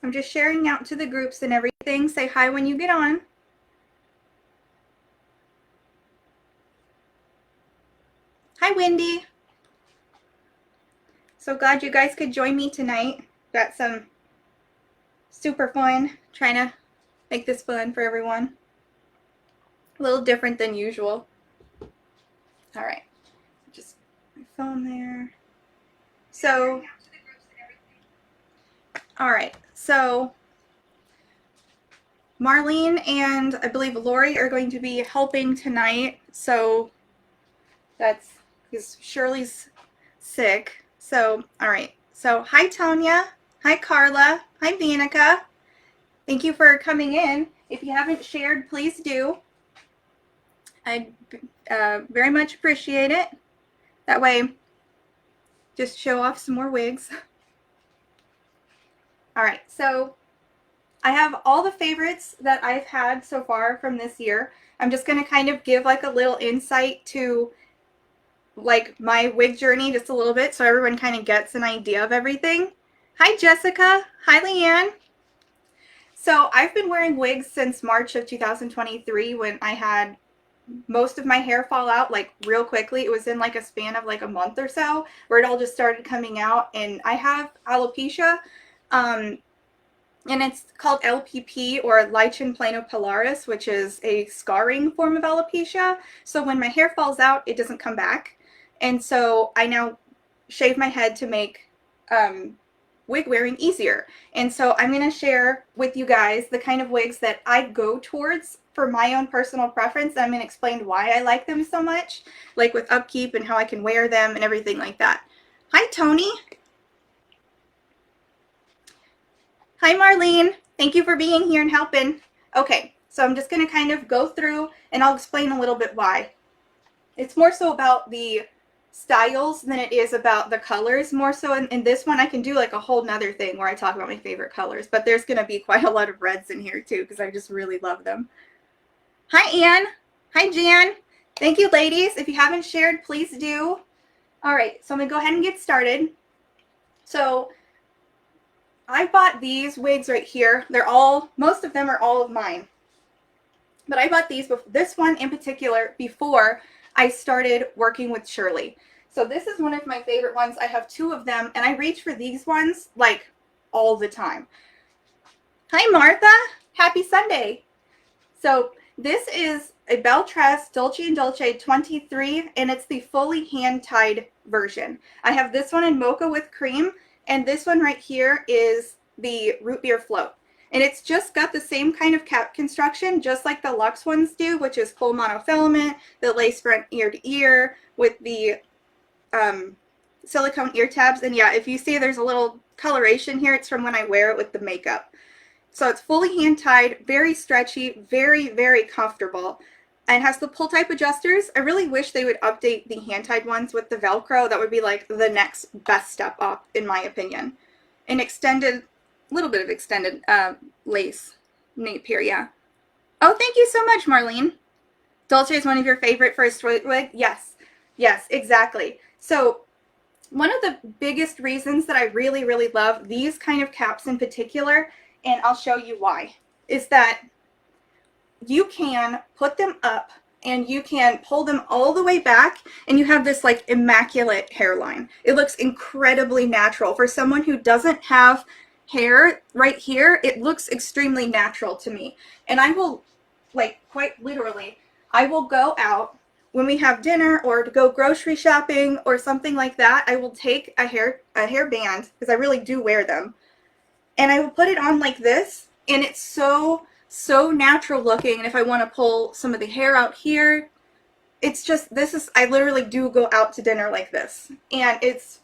I'm just sharing out to the groups and everything. Say hi when you get on. Hi, Wendy. So glad you guys could join me tonight. Got some super fun, trying to make this fun for everyone. A little different than usual. All right, just my phone there. So, all right, so Marlene and I believe Lori are going to be helping tonight. So that's because Shirley's sick. So, all right. So, hi, Tonya. Hi, Carla. Hi, Vanica. Thank you for coming in. If you haven't shared, please do. I very much appreciate it. That way, just show off some more wigs. All right, so I have all the favorites that I've had so far from this year. I'm just going to kind of give like a little insight to like my wig journey just a little bit so everyone kind of gets an idea of everything. Hi, Jessica. Hi, Leanne. So I've been wearing wigs since March of 2023 when I had most of my hair fall out like real quickly. It was in like a span of like a month or so where it all just started coming out, and I have alopecia, and it's called LPP or lichen planopilaris, which is a scarring form of alopecia. So when my hair falls out, it doesn't come back, and so I now shave my head to make wig wearing easier. And so I'm going to share with you guys the kind of wigs that I go towards for my own personal preference. I'm going to explain why I like them so much, like with upkeep and how I can wear them and everything like that. Hi, Tony. Hi, Marlene. Thank you for being here and helping. Okay, so I'm just going to kind of go through and I'll explain a little bit why. It's more so about the styles than it is about the colors. More so in this one, I can do like a whole nother thing where I talk about my favorite colors, but there's going to be quite a lot of reds in here too because I just really love them. Hi, Anne. Hi, Jan. Thank you, ladies. If you haven't shared, please do. All right, so I'm going to go ahead and get started. So I bought these wigs right here. They're all, most of them are all of mine. But I bought these, this one in particular, before I started working with Shirley. So this is one of my favorite ones. I have two of them, and I reach for these ones like all the time. Hi, Martha. Happy Sunday. So this is a Belletress Dolce & Dolce 23, and it's the fully hand-tied version. I have this one in Mocha with cream, and this one right here is the Rootbeer float. And it's just got the same kind of cap construction, just like the Luxe ones do, which is full monofilament, the lace front ear to ear with the silicone ear tabs. And yeah, if you see there's a little coloration here, it's from when I wear it with the makeup. So it's fully hand tied, very stretchy, very, very comfortable, and has the pull type adjusters. I really wish they would update the hand tied ones with the Velcro. That would be like the next best step up, in my opinion. An extended, little bit of extended lace nape here, yeah. Oh, thank you so much, Marlene. Dolce is one of your favorite for a straight wig? Yes, yes, exactly. So one of the biggest reasons that I really, really love these kind of caps in particular, and I'll show you why, is that you can put them up and you can pull them all the way back and you have this like immaculate hairline. It looks incredibly natural. For someone who doesn't have hair right here, it looks extremely natural to me. And I will, like, quite literally, I will go out when we have dinner or to go grocery shopping or something like that. I will take a hair band, because I really do wear them, and I will put it on like this, and it's so natural looking. And if I want to pull some of the hair out here, it's just, this is, I literally do go out to dinner like this, and it's,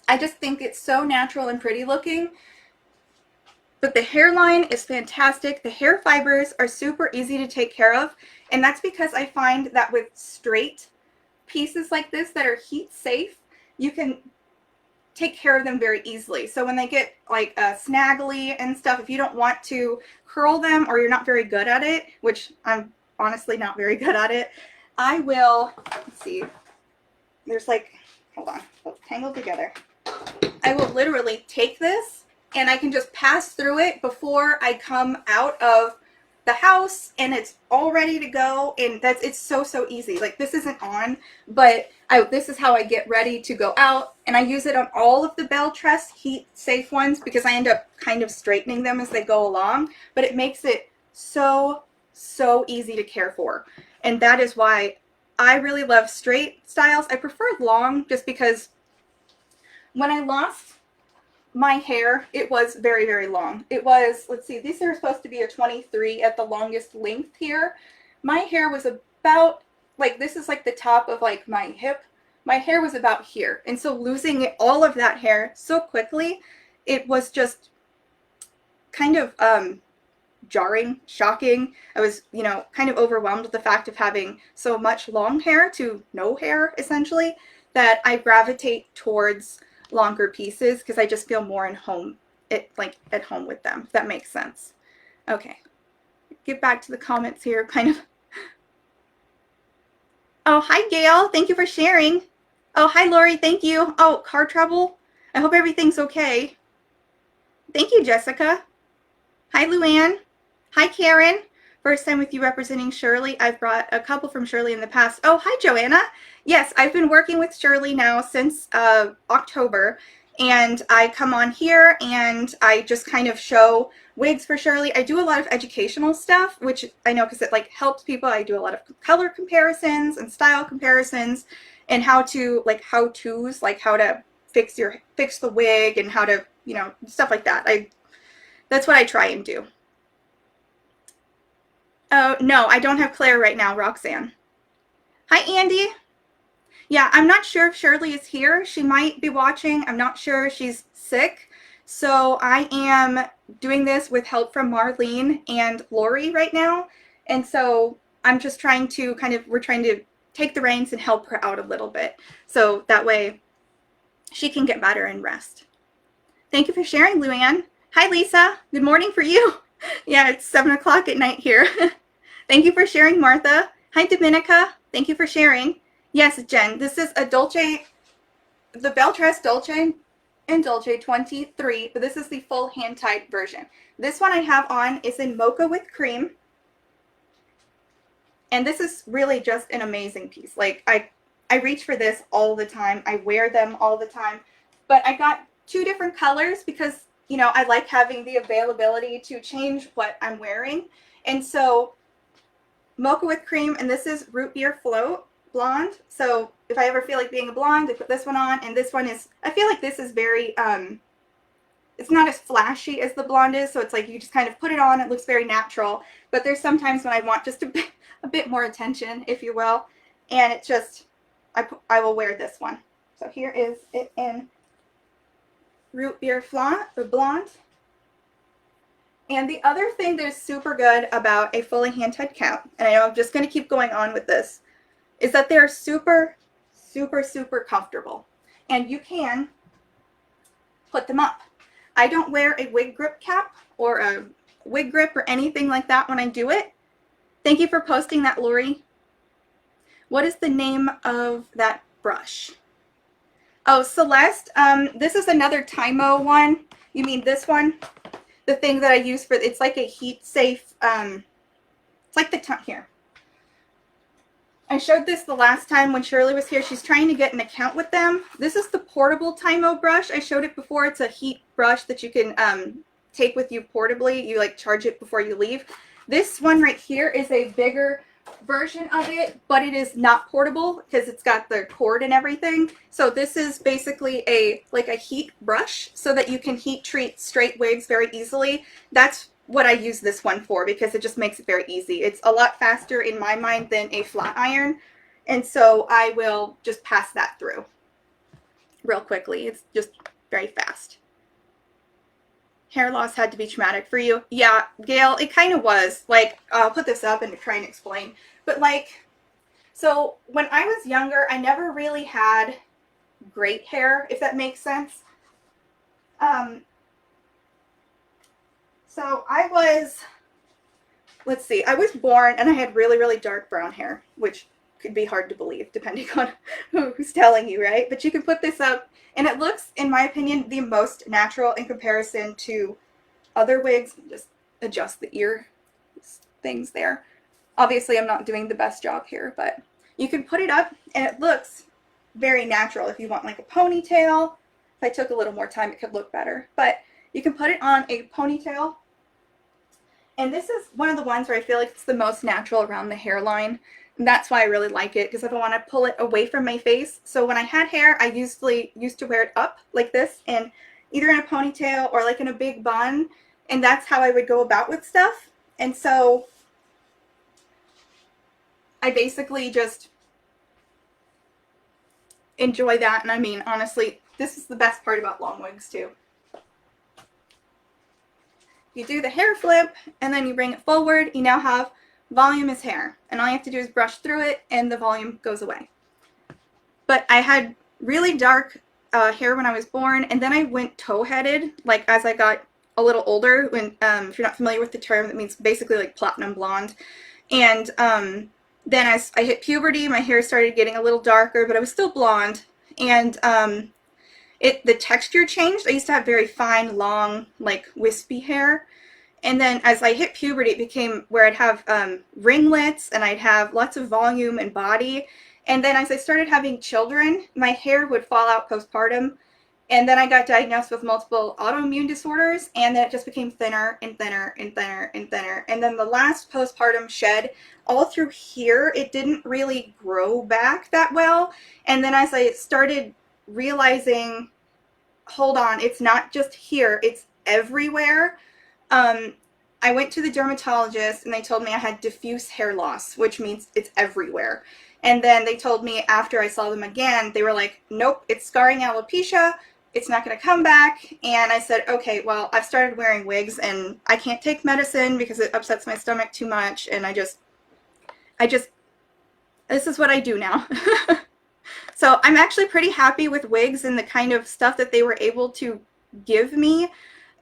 I just think it's so natural and pretty looking. But the hairline is fantastic. The hair fibers are super easy to take care of, and that's because I find that with straight pieces like this that are heat safe, you can take care of them very easily. So when they get like snaggly and stuff, if you don't want to curl them or you're not very good at it, which I'm honestly not very good at it, I will, let's see, there's like, hold on, tangled together. I will literally take this and I can just pass through it before I come out of the house, and it's all ready to go. And it's so easy. Like, this isn't on, but this is how I get ready to go out. And I use it on all of the Belletress heat safe ones because I end up kind of straightening them as they go along, but it makes it so easy to care for. And that is why I really love straight styles. I prefer long just because when I lost my hair, it was very long. It was, let's see, these are supposed to be a 23 at the longest length here. My hair was about, like, this is like the top of like my hip. My hair was about here. And so losing all of that hair so quickly, it was just kind of jarring, shocking. I was, you know, kind of overwhelmed with the fact of having so much long hair to no hair, essentially, that I gravitate towards longer pieces because I just feel more at home with them, if that makes sense. Okay, get back to the comments here, kind of. Oh, hi Gail, thank you for sharing. Oh, hi Lori, thank you. Oh, car trouble, I hope everything's okay. Thank you, Jessica. Hi Luann. Hi Karen. First time with you representing Shirley. I've brought a couple from Shirley in the past. Oh, hi Joanna. Yes, I've been working with Shirley now since October, and I come on here and I just kind of show wigs for Shirley. I do a lot of educational stuff, which I know because it like helps people. I do a lot of color comparisons and style comparisons and how to, like, how-tos, like how to fix the wig and how to, you know, stuff like that. That's what I try and do. Oh, no, I don't have Claire right now, Roxanne. Hi, Andy. Yeah, I'm not sure if Shirley is here. She might be watching. I'm not sure. She's sick. So I am doing this with help from Marlene and Lori right now. And so I'm just trying to we're trying to take the reins and help her out a little bit. So that way she can get better and rest. Thank you for sharing, Luann. Hi, Lisa. Good morning for you. Yeah, it's 7 o'clock at night here. Thank you for sharing, Martha. Hi, Dominica. Thank you for sharing. Yes, Jen, this is a Dolce, the Belletress Dolce and Dolce 23, but this is the full hand-tied version. This one I have on is in Mocha with cream. And this is really just an amazing piece. Like, I reach for this all the time. I wear them all the time. But I got 2 different colors because, you know, I like having the availability to change what I'm wearing. And so Mocha with cream, and this is Rootbeer Float blonde. So if I ever feel like being a blonde, I put this one on, and this one is, I feel like this is very, it's not as flashy as the blonde is, so it's like you just kind of put it on, it looks very natural, but there's sometimes when I want just a bit more attention, if you will, and it just, I will wear this one. So here is it in Rootbeer blonde. And the other thing that is super good about a fully hand-tied cap, and I know I'm just going to keep going on with this, is that they're super comfortable. And you can put them up. I don't wear a wig grip cap or a wig grip or anything like that when I do it. Thank you for posting that, Lori. What is the name of that brush? Oh, Celeste, this is another TYMO one. You mean this one? The thing that I use for, it's like a heat safe, it's like the here. I showed this the last time when Shirley was here. She's trying to get an account with them. This is the portable TYMO brush. I showed it before. It's a heat brush that you can take with you portably. You like charge it before you leave. This one right here is a bigger version of it, but it is not portable because it's got the cord and everything. So this is basically like a heat brush so that you can heat treat straight wigs very easily. That's what I use this one for because it just makes it very easy. It's a lot faster in my mind than a flat iron, and so I will just pass that through real quickly. It's just very fast. Hair loss had to be traumatic for you. Yeah, Gail, it kind of was. Like, I'll put this up and try and explain. But like, so when I was younger, I never really had great hair, if that makes sense. So I was, let's see, I was born and I had really dark brown hair, which could be hard to believe depending on who's telling you, right? But you can put this up, and it looks, in my opinion, the most natural in comparison to other wigs. Just adjust the ear things there. Obviously, I'm not doing the best job here, but you can put it up, and it looks very natural. If you want like a ponytail, if I took a little more time, it could look better. But you can put it on a ponytail. And this is one of the ones where I feel like it's the most natural around the hairline. And that's why I really like it, because I don't want to pull it away from my face. So when I had hair, I usually used to wear it up like this, and either in a ponytail or like in a big bun. And that's how I would go about with stuff. And so I basically just enjoy that. And I mean, honestly, this is the best part about long wigs too. You do the hair flip, and then you bring it forward. You now have voluminous hair, and all you have to do is brush through it, and the volume goes away. But I had really dark hair when I was born, and then I went toe-headed, like as I got a little older. When if you're not familiar with the term, that means basically like platinum blonde. And then as I hit puberty, my hair started getting a little darker, but I was still blonde. And the texture changed. I used to have very fine, long, like wispy hair. And then as I hit puberty, it became where I'd have ringlets, and I'd have lots of volume and body. And then as I started having children, my hair would fall out postpartum. And then I got diagnosed with multiple autoimmune disorders, and then it just became thinner and thinner and thinner and thinner. And then the last postpartum shed, all through here, it didn't really grow back that well. And then as I started realizing, hold on, it's not just here, it's everywhere. I went to the dermatologist, and they told me I had diffuse hair loss, which means it's everywhere. And then they told me after I saw them again, they were like, nope, it's scarring alopecia. It's not going to come back. And I said, okay, well, I've started wearing wigs, and I can't take medicine because it upsets my stomach too much. And this is what I do now. So I'm actually pretty happy with wigs and the kind of stuff that they were able to give me.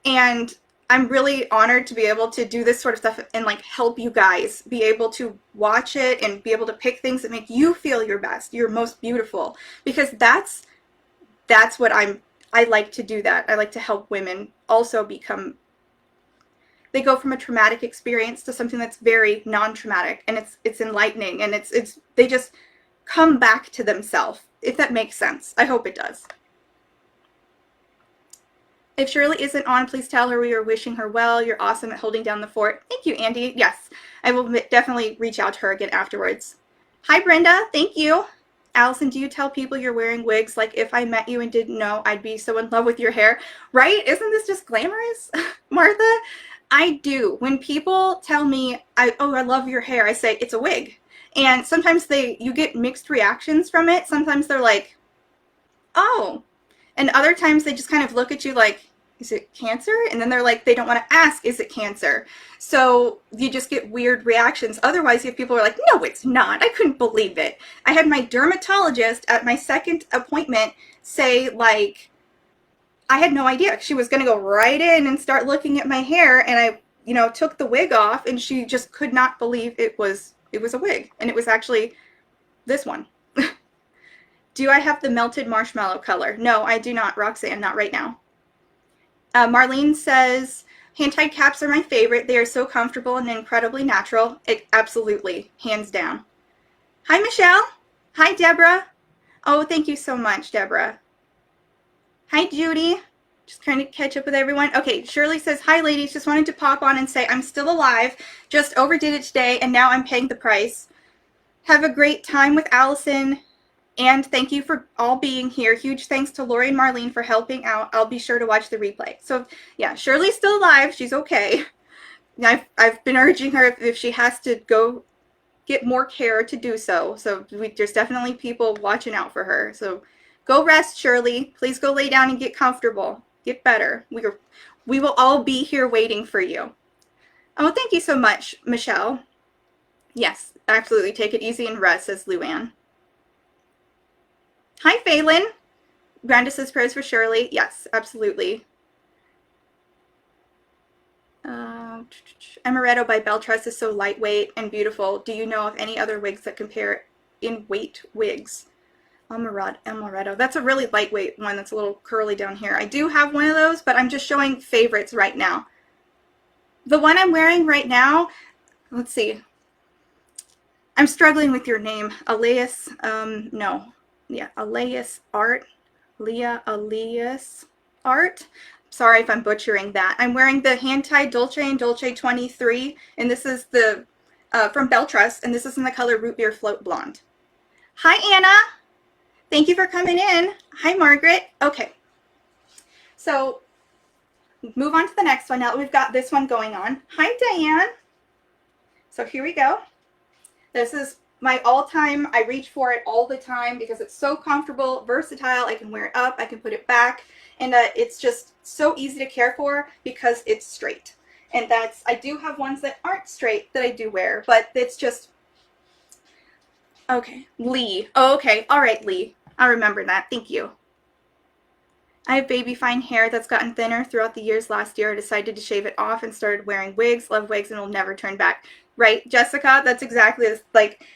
And I'm really honored to be able to do this sort of stuff and like help you guys be able to watch it and be able to pick things that make you feel your best, your most beautiful, because that's what I like to do that. I like to help women also they go from a traumatic experience to something that's very non-traumatic, and it's enlightening, and they just come back to themselves, if that makes sense. I hope it does. If Shirley isn't on, please tell her we are wishing her well. You're awesome at holding down the fort. Thank you, Andy. Yes, I will definitely reach out to her again afterwards. Hi, Brenda. Thank you. Allison, do you tell people you're wearing wigs? Like, if I met you and didn't know, I'd be so in love with your hair. Right? Isn't this just glamorous? Martha? I do. When people tell me, I love your hair, I say, it's a wig. And sometimes you get mixed reactions from it. Sometimes they're like, oh. And other times they just kind of look at you like, is it cancer? And then they're like, they don't want to ask, is it cancer? So you just get weird reactions. Otherwise, you have people who are like, no, it's not. I couldn't believe it. I had my dermatologist at my second appointment say, like, I had no idea. She was going to go right in and start looking at my hair. And I, took the wig off, and she just could not believe it was a wig. And it was actually this one. Do I have the melted marshmallow color? No, I do not, Roxanne, not right now. Marlene says, hand-tied caps are my favorite. They are so comfortable and incredibly natural. Absolutely, hands down. Hi, Michelle. Hi, Deborah. Oh, thank you so much, Deborah. Hi, Judy. Just trying to catch up with everyone. Okay, Shirley says, hi, ladies. Just wanted to pop on and say I'm still alive. Just overdid it today, and now I'm paying the price. Have a great time with Allison. And thank you for all being here. Huge thanks to Lori and Marlene for helping out. I'll be sure to watch the replay. So, yeah, Shirley's still alive. She's okay. I've been urging her if she has to go get more care to do so. So there's definitely people watching out for her. So go rest, Shirley. Please go lay down and get comfortable. Get better. We will all be here waiting for you. Oh, thank you so much, Michelle. Yes, absolutely. Take it easy and rest, says Luann. Hi, Phelan. Brenda says prayers for Shirley. Yes, absolutely. Amaretto by Belletress is so lightweight and beautiful. Do you know of any other wigs that compare in weight wigs. Amaretto. That's a really lightweight one that's a little curly down here. I do have one of those, but I'm just showing favorites right now. The one I'm wearing right now, let's see. I'm struggling with your name. Elias, Elias Art. Elias Art. Sorry if I'm butchering that. I'm wearing the hand-tied Dolce & Dolce 23, and this is the from Belletress, and this is in the color Rootbeer Float Blonde. Hi, Anna. Thank you for coming in. Hi, Margaret. Okay. So, move on to the next one now that we've got this one going on. Hi, Diane. So here we go. This is my all-time. I reach for it all the time because it's so comfortable, versatile. I can wear it up. I can put it back. And it's just so easy to care for because it's straight. And I do have ones that aren't straight that I do wear, but it's just, okay. Lee. Oh, okay. All right, Lee. I remember that. Thank you. I have baby fine hair that's gotten thinner throughout the years. Last year I decided to shave it off and started wearing wigs. Love wigs and will never turn back. Right, Jessica? That's exactly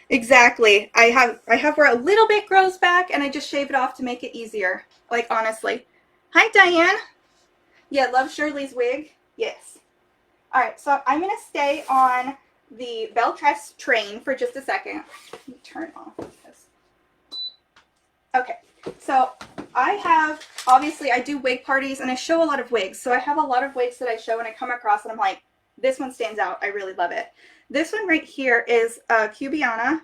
exactly. I have where a little bit grows back and I just shave it off to make it easier. Like, honestly. Hi, Diane. Yeah, love Shirley's wig. Yes. All right, so I'm going to stay on the Belletress train for just a second. Let me turn off this. Okay, so obviously I do wig parties and I show a lot of wigs. So I have a lot of wigs that I show and I come across and I'm like, this one stands out. I really love it. This one right here is Cubana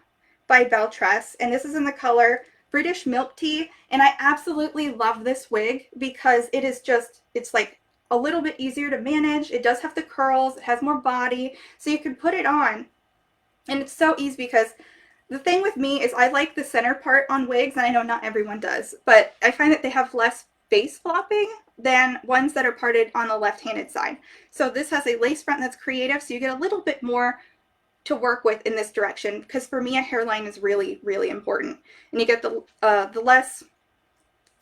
by Belletress, and this is in the color British Milk Tea. And I absolutely love this wig because it's like a little bit easier to manage. It does have the curls. It has more body. So you can put it on. And it's so easy because the thing with me is I like the center part on wigs, and I know not everyone does, but I find that they have less face flopping than ones that are parted on the left-handed side. So this has a lace front that's creative, so you get a little bit more to work with in this direction, because for me a hairline is really, really important. And you get the less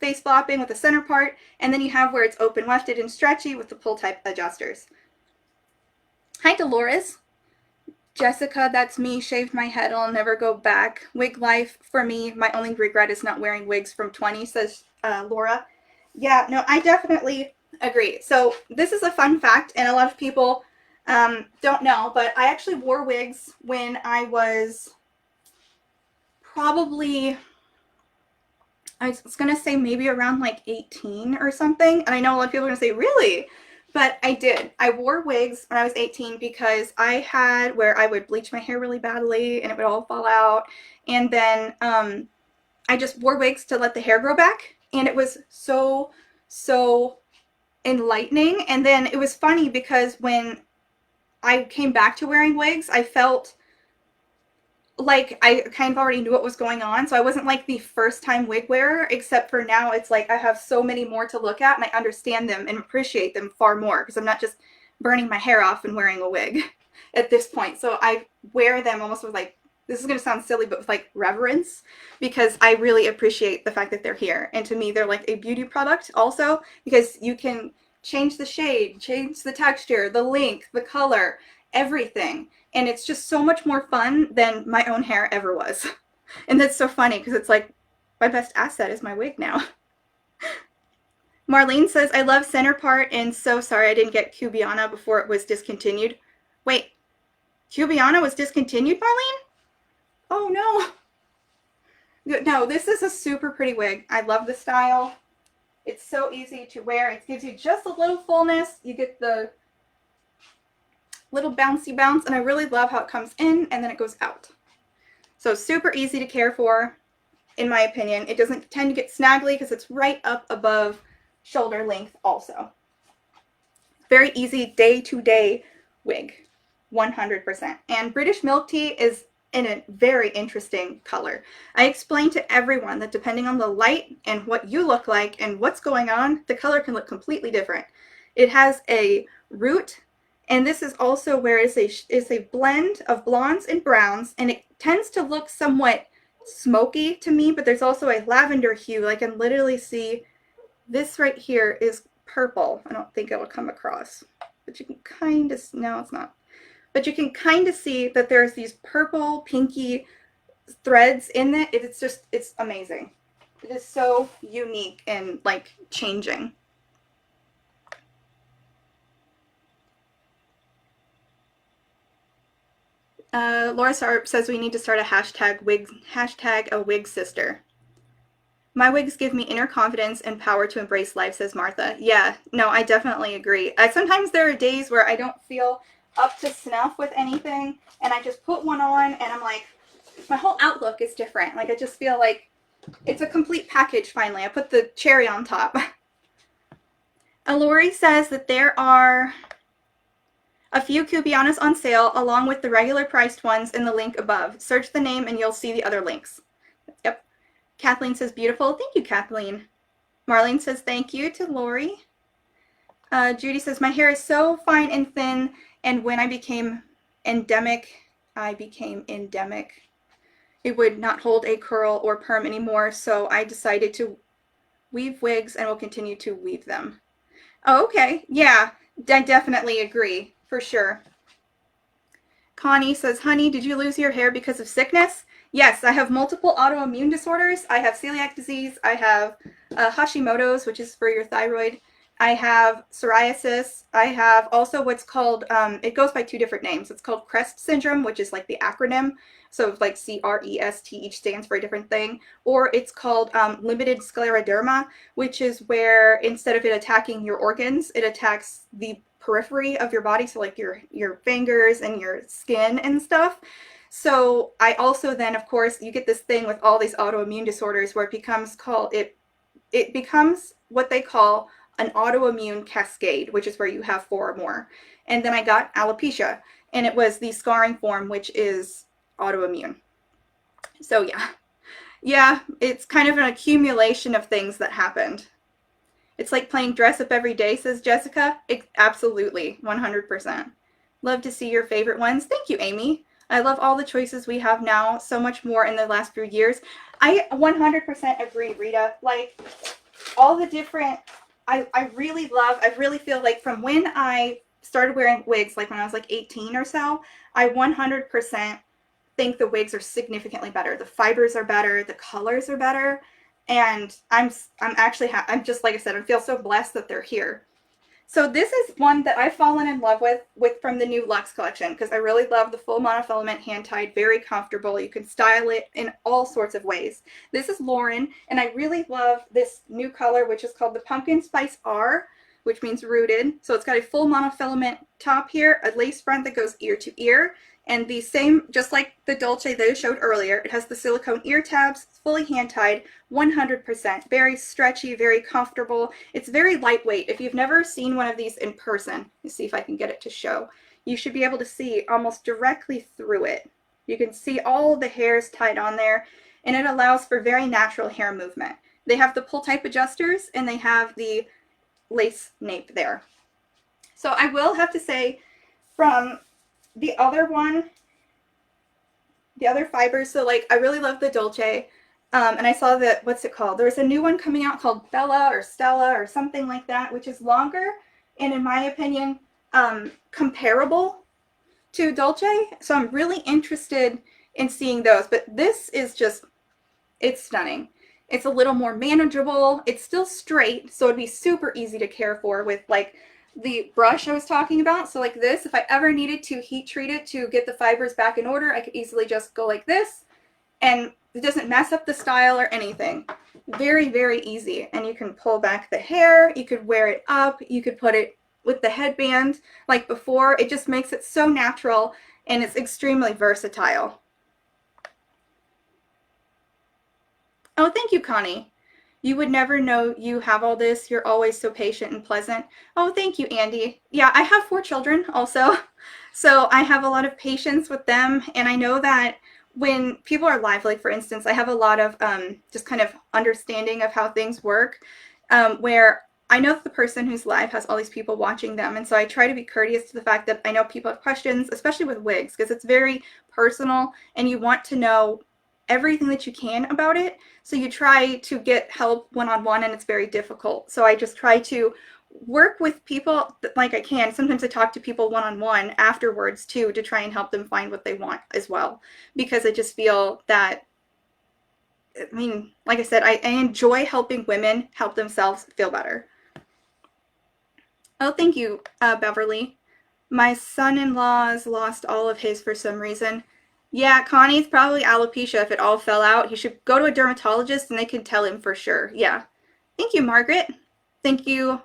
face flopping with the center part, and then you have where it's open wefted and stretchy with the pull type adjusters. Hi, Dolores. Jessica, that's me, shaved my head, I'll never go back. Wig life for me, my only regret is not wearing wigs from 20, says Laura. Yeah, no, I definitely agree. So this is a fun fact, and a lot of people don't know, but I actually wore wigs when I was probably, I was going to say maybe around like 18 or something, and I know a lot of people are going to say, really? But I did. I wore wigs when I was 18 because I had where I would bleach my hair really badly and it would all fall out. And then I just wore wigs to let the hair grow back. And it was so, so enlightening. And then it was funny because when I came back to wearing wigs, I felt like I kind of already knew what was going on. So I wasn't like the first time wig wearer, except for now it's like I have so many more to look at and I understand them and appreciate them far more because I'm not just burning my hair off and wearing a wig at this point. So I wear them almost with like, this is going to sound silly, but with like reverence, because I really appreciate the fact that they're here. And to me, they're like a beauty product also, because you can change the shade, change the texture, the length, the color, everything. And it's just so much more fun than my own hair ever was. And that's so funny because it's like my best asset is my wig now. Marlene says, I love center part and so sorry I didn't get Cubana before it was discontinued. Wait, Cubana was discontinued, Marlene? Oh no. No, this is a super pretty wig. I love the style. It's so easy to wear. It gives you just a little fullness. You get the little bouncy bounce, and I really love how it comes in and then it goes out. So super easy to care for, in my opinion. It doesn't tend to get snaggly because it's right up above shoulder length also. Very easy day-to-day wig, 100%. And British Milk Tea is in a very interesting color. I explained to everyone that depending on the light and what you look like and what's going on, the color can look completely different. It has a root, and this is also where it's a blend of blondes and browns, and it tends to look somewhat smoky to me, but there's also a lavender hue. I can literally see this right here is purple. I don't think it will come across, but you can kind of, no, it's not. But you can kind of see that there's these purple, pinky threads in it. It's just, it's amazing. It is so unique and like changing. Laura says we need to start a hashtag Wigs, hashtag a wig sister. My wigs give me inner confidence and power to embrace life, says Martha. Yeah, no, I definitely agree. Sometimes there are days where I don't feel up to snuff with anything, and I just put one on, and I'm like, my whole outlook is different. Like, I just feel like it's a complete package finally. I put the cherry on top. Lori says that there are a few Cubanas on sale along with the regular priced ones in the link above. Search the name and you'll see the other links. Yep. Kathleen says beautiful. Thank you, Kathleen. Marlene says thank you to Lori. Judy says my hair is so fine and thin, and when I became endemic, it would not hold a curl or perm anymore, so I decided to weave wigs and will continue to weave them. Oh, okay. Yeah, I definitely agree. For sure. Connie says, honey, did you lose your hair because of sickness? Yes, I have multiple autoimmune disorders. I have celiac disease. I have Hashimoto's, which is for your thyroid. I have psoriasis. I have also what's called, it goes by two different names. It's called CREST syndrome, which is like the acronym. So like CREST, each stands for a different thing. Or it's called limited scleroderma, which is where instead of it attacking your organs, it attacks the periphery of your body. So like your fingers and your skin and stuff. So I also then, of course, you get this thing with all these autoimmune disorders where it becomes it becomes what they call an autoimmune cascade, which is where you have 4 or more. And then I got alopecia, and it was the scarring form, which is autoimmune. So yeah, it's kind of an accumulation of things that happened. It's like playing dress up every day, says Jessica. Absolutely, 100%. Love to see your favorite ones. Thank you, Amy. I love all the choices we have now, so much more in the last few years. I 100% agree, Rita. Like, all the different, I really feel like from when I started wearing wigs, like when I was like 18 or so, I 100% think the wigs are significantly better. The fibers are better, the colors are better, and I'm just, like I said, I feel so blessed that they're here. So this is one that I've fallen in love with from the new Luxe collection, because I really love the full monofilament hand-tied, very comfortable. You can style it in all sorts of ways. This is Lauren, and I really love this new color, which is called the Pumpkin Spice R, which means rooted. So it's got a full monofilament top here, a lace front that goes ear to ear, and the same, just like the Dolce that I showed earlier, it has the silicone ear tabs, it's fully hand-tied, 100%, very stretchy, very comfortable. It's very lightweight. If you've never seen one of these in person, let me see if I can get it to show, you should be able to see almost directly through it. You can see all the hairs tied on there, and it allows for very natural hair movement. They have the pull type adjusters, and they have the lace nape there. So I will have to say, from the other one, the other fibers, so like I really love the Dolce, and I saw that, what's it called? There's a new one coming out called Bella or Stella or something like that, which is longer and in my opinion comparable to Dolce. So I'm really interested in seeing those, but this is just, it's stunning. It's a little more manageable. It's still straight, so it'd be super easy to care for with like the brush I was talking about. So like this, if I ever needed to heat treat it to get the fibers back in order, I could easily just go like this, and it doesn't mess up the style or anything. Very, very easy. And you can pull back the hair, you could wear it up, you could put it with the headband like before. It just makes it so natural, and it's extremely versatile. Oh, thank you, Connie. You would never know you have all this. You're always so patient and pleasant. Oh, thank you, Andy. Yeah, I have 4 children also, so I have a lot of patience with them, and I know that when people are live, like for instance, I have a lot of just kind of understanding of how things work, where I know that the person who's live has all these people watching them, and so I try to be courteous to the fact that I know people have questions, especially with wigs, because it's very personal, and you want to know everything that you can about it. So you try to get help one-on-one, and it's very difficult. So I just try to work with people like I can. Sometimes I talk to people one-on-one afterwards too, to try and help them find what they want as well. Because I just feel that, I mean, like I said, I enjoy helping women help themselves feel better. Oh, thank you, Beverly. My son-in-law's lost all of his for some reason. Yeah, Connie's probably alopecia if it all fell out. He should go to a dermatologist and they can tell him for sure. Yeah. Thank you, Margaret. Thank you.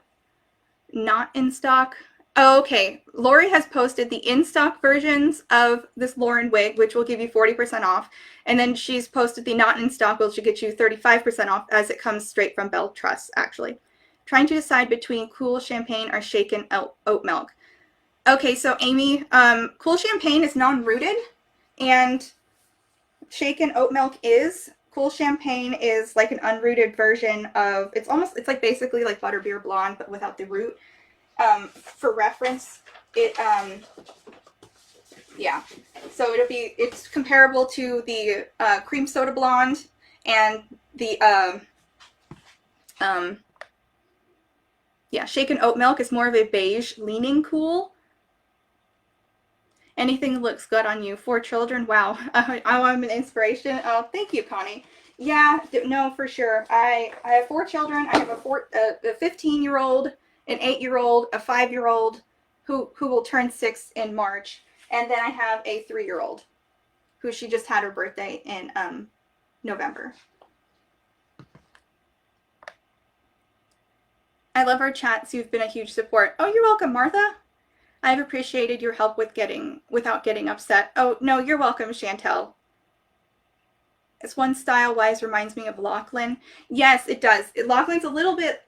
Not in stock. Oh, okay. Lori has posted the in-stock versions of this Lauren wig, which will give you 40% off. And then she's posted the not in stock, which will get you 35% off as it comes straight from Belletress, actually. Trying to decide between Cool Champagne or Shaken Oat Milk. Okay, so Amy, Cool Champagne is non-rooted, and Shaken Oat Milk is. Cool Champagne is like an unrooted version of, it's like basically like Butterbeer Blonde, but without the root. For reference, yeah, so it's comparable to the Cream Soda Blonde and the, yeah, Shaken Oat Milk is more of a beige leaning cool. Anything looks good on you. 4 children, wow. I'm an inspiration. Oh, thank you, Connie. Yeah, no, for sure. I have 4 children. I have a 15-year-old, an 8-year-old, a 5-year-old who will turn 6 in March, and then I have a 3-year-old who she just had her birthday in November. I love our chats. You've been a huge support. Oh, you're welcome, Martha. I've appreciated your help without getting upset. Oh, no, you're welcome, Chantel. This one style-wise reminds me of Lachlan. Yes, it does. Lachlan's a little bit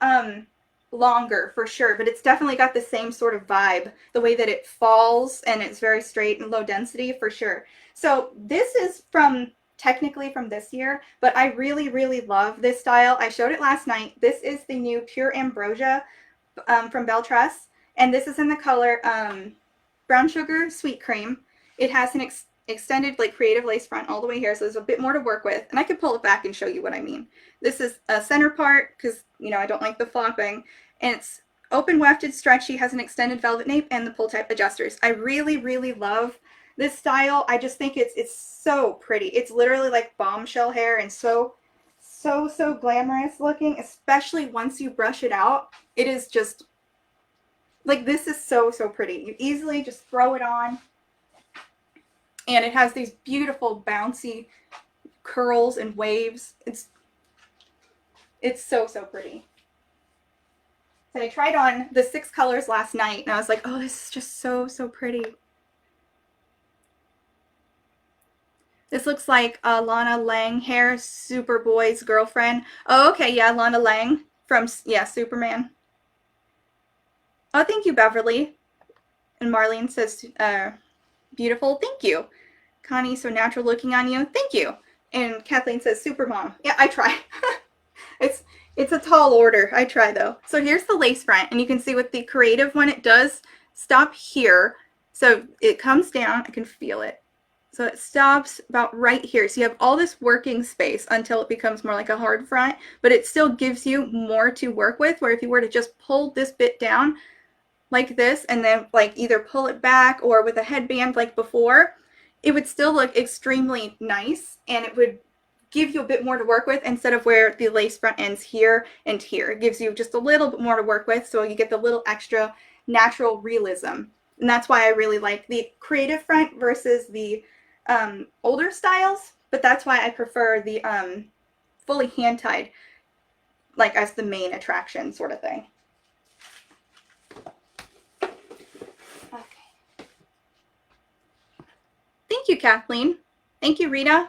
longer, for sure, but it's definitely got the same sort of vibe. The way that it falls, and it's very straight and low density, for sure. So this is technically from this year, but I really, really love this style. I showed it last night. This is the new Pure Ambrosia from Belletress. And this is in the color Brown Sugar Sweet Cream. It has an extended like creative lace front all the way here, so there's a bit more to work with. And I can pull it back and show you what I mean. This is a center part because, you know, I don't like the flopping. And it's open wefted, stretchy, has an extended velvet nape and the pull type adjusters. I really, really love this style. I just think it's so pretty. It's literally like bombshell hair and so glamorous looking, especially once you brush it out. It is just... like, this is so pretty. You easily just throw it on. And it has these beautiful bouncy curls and waves. It's so pretty. So I tried on the 6 colors last night, and I was like, oh, this is just so pretty. This looks like Lana Lang hair, Superboy's girlfriend. Oh, okay, yeah, Lana Lang from, yeah, Superman. Oh, thank you, Beverly. And Marlene says, beautiful. Thank you. Connie, so natural looking on you. Thank you. And Kathleen says, super mom. Yeah, I try. It's a tall order. I try, though. So here's the lace front. And you can see with the creative one, it does stop here. So it comes down. I can feel it. So it stops about right here. So you have all this working space until it becomes more like a hard front. But it still gives you more to work with, where if you were to just pull this bit down, like this, and then like either pull it back or with a headband like before, it would still look extremely nice, and it would give you a bit more to work with instead of where the lace front ends here and here. It gives you just a little bit more to work with, so you get the little extra natural realism. And that's why I really like the creative front versus the older styles, but that's why I prefer the fully hand-tied, like as the main attraction sort of thing. Thank you, Kathleen. Thank you, Rita.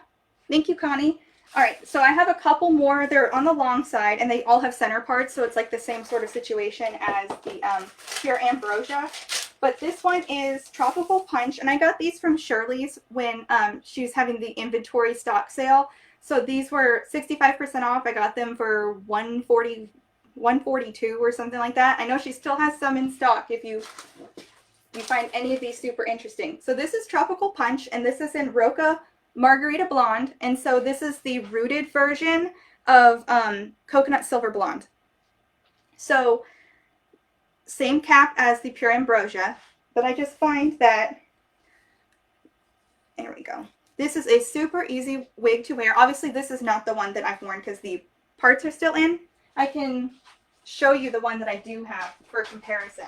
Thank you, Connie. All right, so I have a couple more. They're on the long side, and they all have center parts, so it's like the same sort of situation as the Pure Ambrosia. But this one is Tropical Punch, and I got these from Shirley's when she was having the inventory stock sale. So these were 65% off. I got them for $142 or something like that. I know she still has some in stock if you find any of these super interesting. So this is Tropical Punch, and this is in Roca Margarita Blonde, and so this is the rooted version of Coconut Silver Blonde. So same cap as the Pure Ambrosia, but I just find that, there we go. This is a super easy wig to wear. Obviously, this is not the one that I've worn because the parts are still in. I can show you the one that I do have for comparison.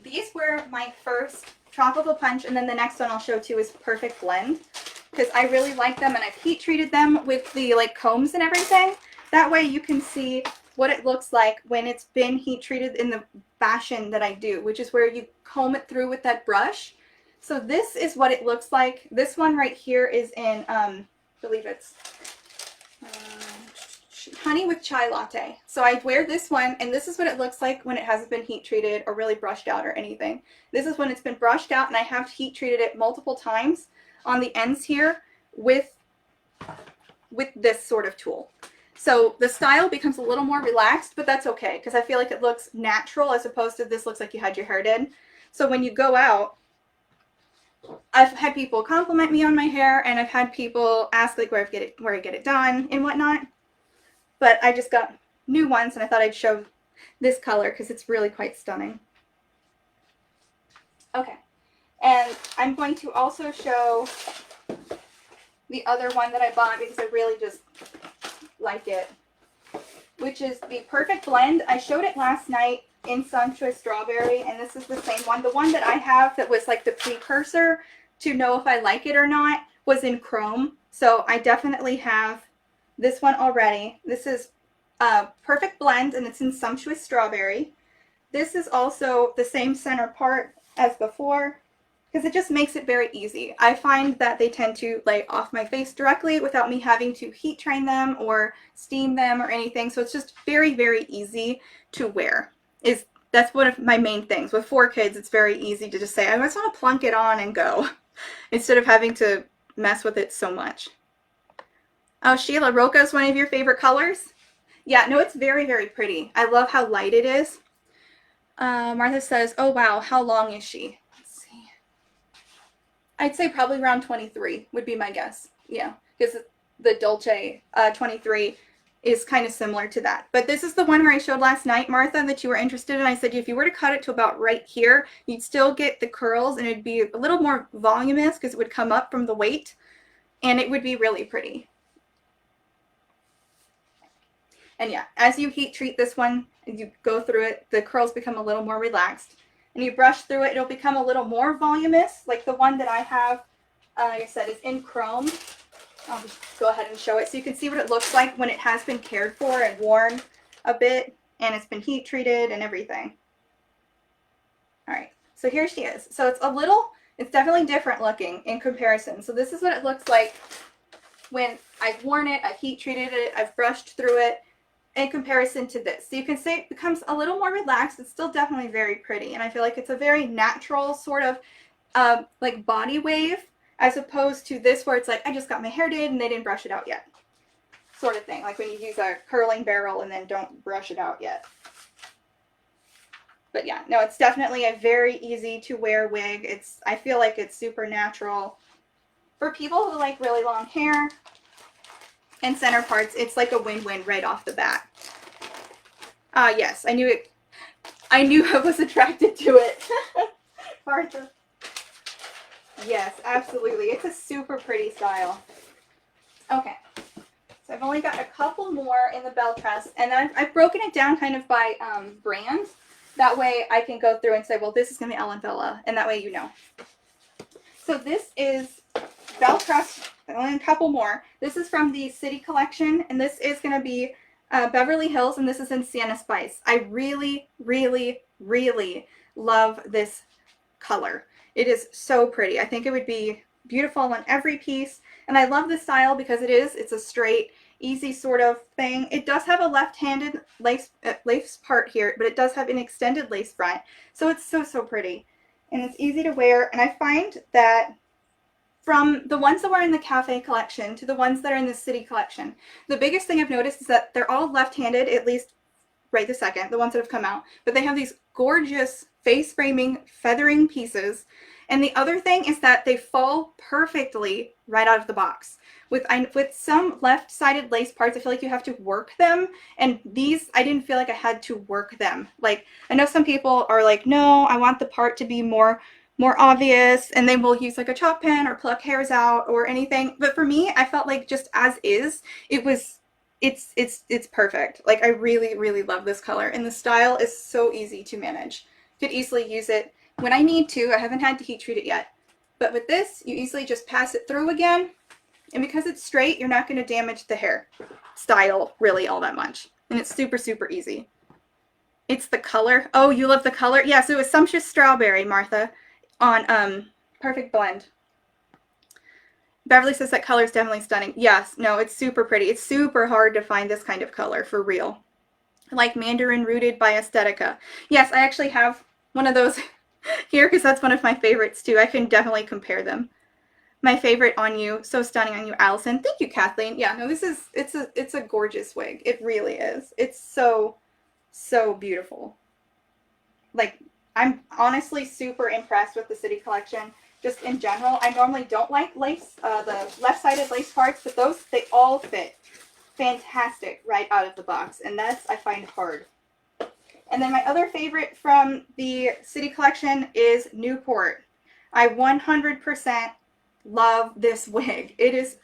These were my first Tropical Punch, and then the next one I'll show too is Perfect Blend, because I really like them, and I've heat treated them with the like combs and everything. That way you can see what it looks like when it's been heat treated in the fashion that I do, which is where you comb it through with that brush. So this is what it looks like. This one right here is in, I believe it's Honey with Chai Latte. So I wear this one, and this is what it looks like when it hasn't been heat treated or really brushed out or anything. This is when it's been brushed out, and I have heat treated it multiple times on the ends here with this sort of tool. So the style becomes a little more relaxed, but that's okay because I feel like it looks natural as opposed to this looks like you had your hair did. So when you go out, I've had people compliment me on my hair, and I've had people ask like where I get it done and whatnot. But I just got new ones, and I thought I'd show this color because it's really quite stunning. Okay, and I'm going to also show the other one that I bought because I really just like it, which is the Perfect Blend. I showed it last night in Sumptuous Strawberry, and this is the same one. The one that I have that was like the precursor to know if I like it or not was in Chrome, so I definitely have this one already. This is Perfect Blend, and it's in Sumptuous Strawberry. This is also the same center part as before because it just makes it very easy. I find that they tend to lay off my face directly without me having to heat train them or steam them or anything. So it's just very, very easy to wear. That's one of my main things. With 4 kids, it's very easy to just say, I just want to plunk it on and go instead of having to mess with it so much. Oh, Sheila, Roca is one of your favorite colors? Yeah, no, it's very, very pretty. I love how light it is. Martha says, oh, wow, how long is she? Let's see. I'd say probably around 23 would be my guess. Yeah, because the Dolce 23 is kind of similar to that. But this is the one where I showed last night, Martha, that you were interested in. I said if you were to cut it to about right here, you'd still get the curls, and it'd be a little more voluminous because it would come up from the weight, and it would be really pretty. And yeah, as you heat treat this one, and you go through it, the curls become a little more relaxed. And you brush through it, it'll become a little more voluminous, like the one that I have, like I said, is in Chrome. I'll just go ahead and show it so you can see what it looks like when it has been cared for and worn a bit, and it's been heat treated and everything. All right, so here she is. So it's definitely different looking in comparison. So this is what it looks like when I've worn it, I've heat treated it, I've brushed through it, in comparison to this. So you can say it becomes a little more relaxed. It's still definitely very pretty, and I feel like it's a very natural sort of like body wave, as opposed to this where it's like I just got my hair did and they didn't brush it out yet sort of thing, like when you use a curling barrel and then don't brush it out yet. But yeah, no, it's definitely a very easy to wear wig. I feel like it's super natural for people who like really long hair and center parts. It's like a win-win right off the bat. Yes, I knew it. I knew I was attracted to it. Martha. Yes, absolutely. It's a super pretty style. Okay, so I've only got a couple more in the Belletress, and then I've broken it down kind of by brand. That way I can go through and say, well, this is going to be Ellen Bella, and that way you know. So this is Belletress. Only a couple more. This is from the City Collection, and this is going to be Beverly Hills, and this is in Sienna Spice. I really, really, really love this color. It is so pretty. I think it would be beautiful on every piece, and I love the style because it's a straight, easy sort of thing. It does have a left-handed lace part here, but it does have an extended lace front, so it's so, so pretty, and it's easy to wear, and I find that from the ones that were in the cafe collection to the ones that are in the city collection, the biggest thing I've noticed is that they're all left-handed, at least right this second, the ones that have come out, but they have these gorgeous face framing feathering pieces. And the other thing is that they fall perfectly right out of the box. With some left-sided lace parts, I feel like you have to work them, and these, I didn't feel like I had to work them. Like, I know some people are like, no, I want the part to be more obvious, and they will use like a chalk pen or pluck hairs out or anything. But for me, I felt like just as is, it's perfect. Like, I really, really love this color, and the style is so easy to manage. Could easily use it when I need to. I haven't had to heat treat it yet, but with this, you easily just pass it through again, and because it's straight, you're not going to damage the hair style really all that much, and it's super, super easy. It's the color. Oh, you love the color? Yeah, so it was Sumptuous Strawberry, Martha, on Perfect Blend. Beverly says that color is definitely stunning. Yes, no, it's super pretty. It's super hard to find this kind of color, for real. Like Mandarin Rooted by Aesthetica. Yes, I actually have one of those here because that's one of my favorites too. I can definitely compare them. My favorite on you, so stunning on you, Allison. Thank you, Kathleen. Yeah, no, it's a gorgeous wig. It really is. It's so, so beautiful. Like, I'm honestly super impressed with the City Collection. Just in general, I normally don't like lace, the left-sided lace parts, but those, they all fit fantastic right out of the box, and that's, I find, hard. And then my other favorite from the City Collection is Newport. I 100% love this wig. It is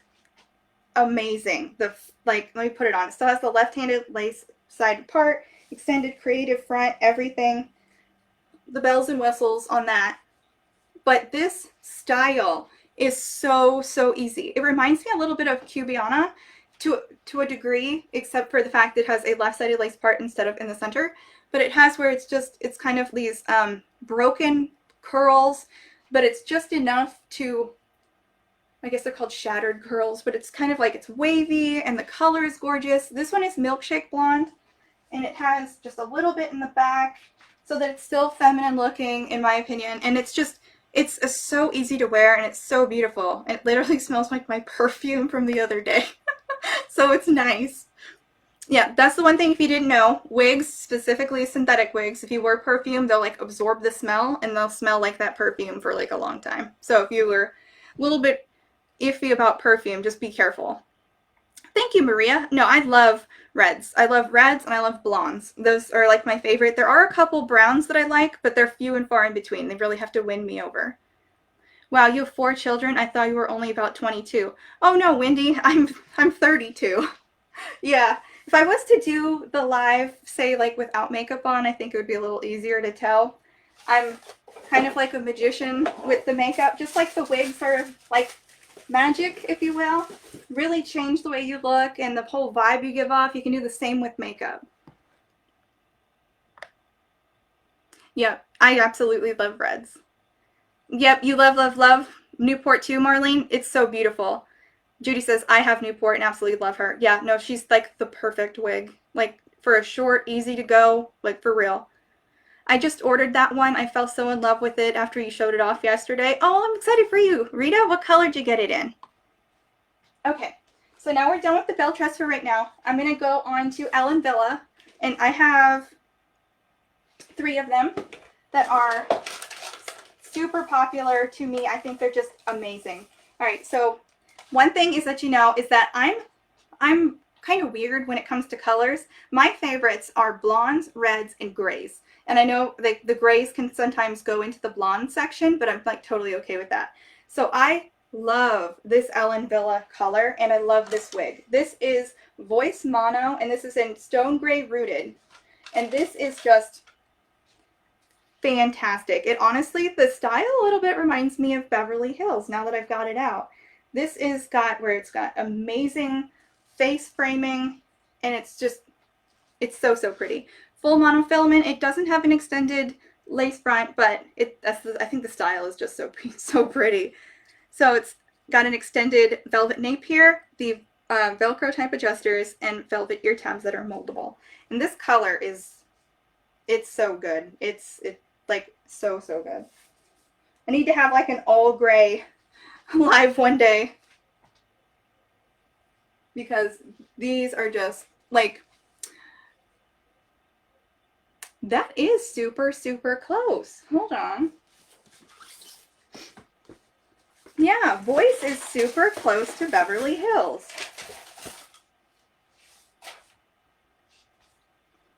amazing. Let me put it on. It still has the left-handed lace side part, extended creative front, everything. The bells and whistles on that. But this style is so, so easy. It reminds me a little bit of Cubana to a degree, except for the fact it has a left-sided lace part instead of in the center. But it has where it's kind of these broken curls, but it's just enough to, I guess they're called shattered curls, but it's kind of like, it's wavy, and the color is gorgeous. This one is Milkshake Blonde, and it has just a little bit in the back so that it's still feminine looking, in my opinion. And it's so easy to wear, and it's so beautiful. It literally smells like my perfume from the other day. So it's nice. Yeah, that's the one thing, if you didn't know, wigs, specifically synthetic wigs, if you wear perfume, they'll like absorb the smell, and they'll smell like that perfume for like a long time. So if you were a little bit iffy about perfume, just be careful. Thank you, Maria. No, I love reds. I love reds and I love blondes. Those are like my favorite. There are a couple browns that I like, but they're few and far in between. They really have to win me over. Wow, you have 4 children? I thought you were only about 22. Oh no, Wendy, I'm 32. Yeah, if I was to do the live, say like without makeup on, I think it would be a little easier to tell. I'm kind of like a magician with the makeup, just like the wigs are like magic, if you will. Really change the way you look and the whole vibe you give off. You can do the same with makeup. Yep, I absolutely love reds. Yep, you love, love, love Newport too, Marlene. It's so beautiful. Judy says, I have Newport and absolutely love her. Yeah, no, she's like the perfect wig. Like for a short, easy to go, like for real. I just ordered that one. I fell so in love with it after you showed it off yesterday. Oh, I'm excited for you. Rita, what color did you get it in? Okay, so now we're done with the Belletress for right now. I'm going to go on to Ellen Villa, and I have 3 of them that are super popular to me. I think they're just amazing. All right, so one thing is that is that I'm kind of weird when it comes to colors. My favorites are blondes, reds, and grays. And I know the grays can sometimes go into the blonde section, but I'm like totally okay with that. So I love this Ellen Villa color, and I love this wig. This is Voice Mono, and this is in Stone Gray Rooted. And this is just fantastic. It honestly, the style a little bit reminds me of Beverly Hills now that I've got it out. This is it's got amazing face framing, and it's so, so pretty. Full monofilament. It doesn't have an extended lace front, but I think the style is just so pretty. So it's got an extended velvet nape here, the Velcro type adjusters, and velvet ear tabs that are moldable. And this color it's so good. It's like so, so good. I need to have like an all gray live one day, because these are just like, that is super, super close. Hold on. Yeah, voice is super close to Beverly Hills.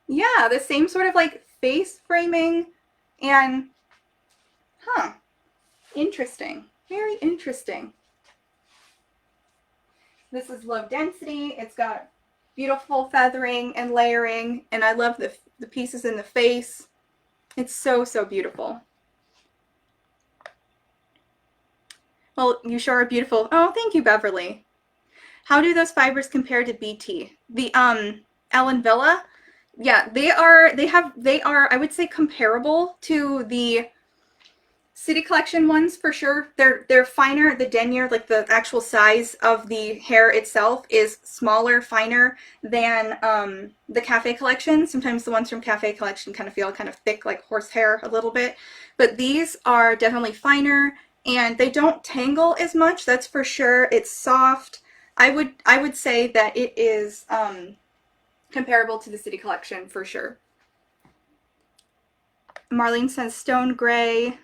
Yeah, the same sort of like face framing and, huh, interesting. Very interesting. This is low density. It's got beautiful feathering and layering, and I love the pieces in the face. It's so, so beautiful. Well, you sure are beautiful. Oh, thank you, Beverly. How do those fibers compare to BT? The Ellen Villa? Yeah, they are, I would say, comparable to the City Collection ones for sure. They're finer. The denier, like the actual size of the hair itself, is smaller, finer than the Cafe Collection. Sometimes the ones from Cafe Collection kind of feel kind of thick, like horsehair a little bit. But these are definitely finer, and they don't tangle as much. That's for sure. It's soft. I would say that it is comparable to the City Collection for sure. Marlene says stone gray.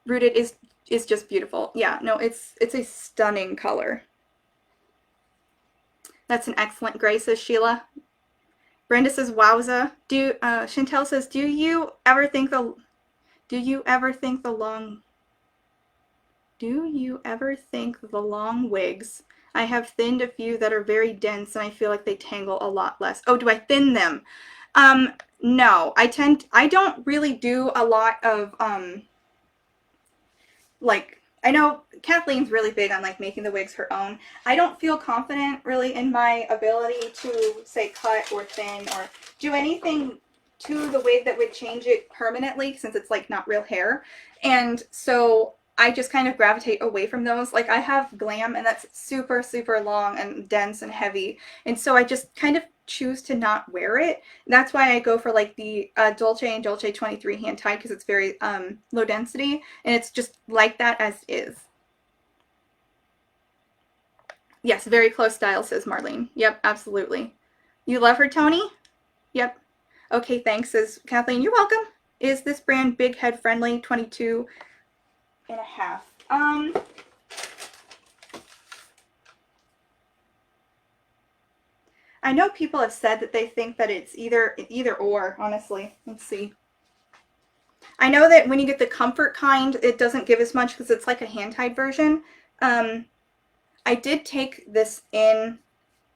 Rooted is just beautiful. Yeah, no, it's a stunning color. That's an excellent gray, says Sheila. Brenda says wowza. Chantel says, do you ever think the long wigs? I have thinned a few that are very dense and I feel like they tangle a lot less. Oh, do I thin them? No, I don't really do a lot of like, I know Kathleen's really big on like making the wigs her own. I don't feel confident really in my ability to say cut or thin or do anything to the wig that would change it permanently, since it's like not real hair. And so I just kind of gravitate away from those. Like I have Glam, and that's super, super long and dense and heavy. And so I just kind of choose to not wear it. That's why I go for like the Dolce and Dolce 23 hand tied, because it's very low density and it's just like that as is. Yes, very close style, says Marlene. Yep, absolutely. You love her, Tony? Yep. Okay, thanks, says Kathleen. You're welcome. Is this brand big head friendly? 22 and a half. I know people have said that they think that it's either or, honestly. Let's see. I know that when you get the comfort kind, it doesn't give as much because it's like a hand-tied version. I did take this in,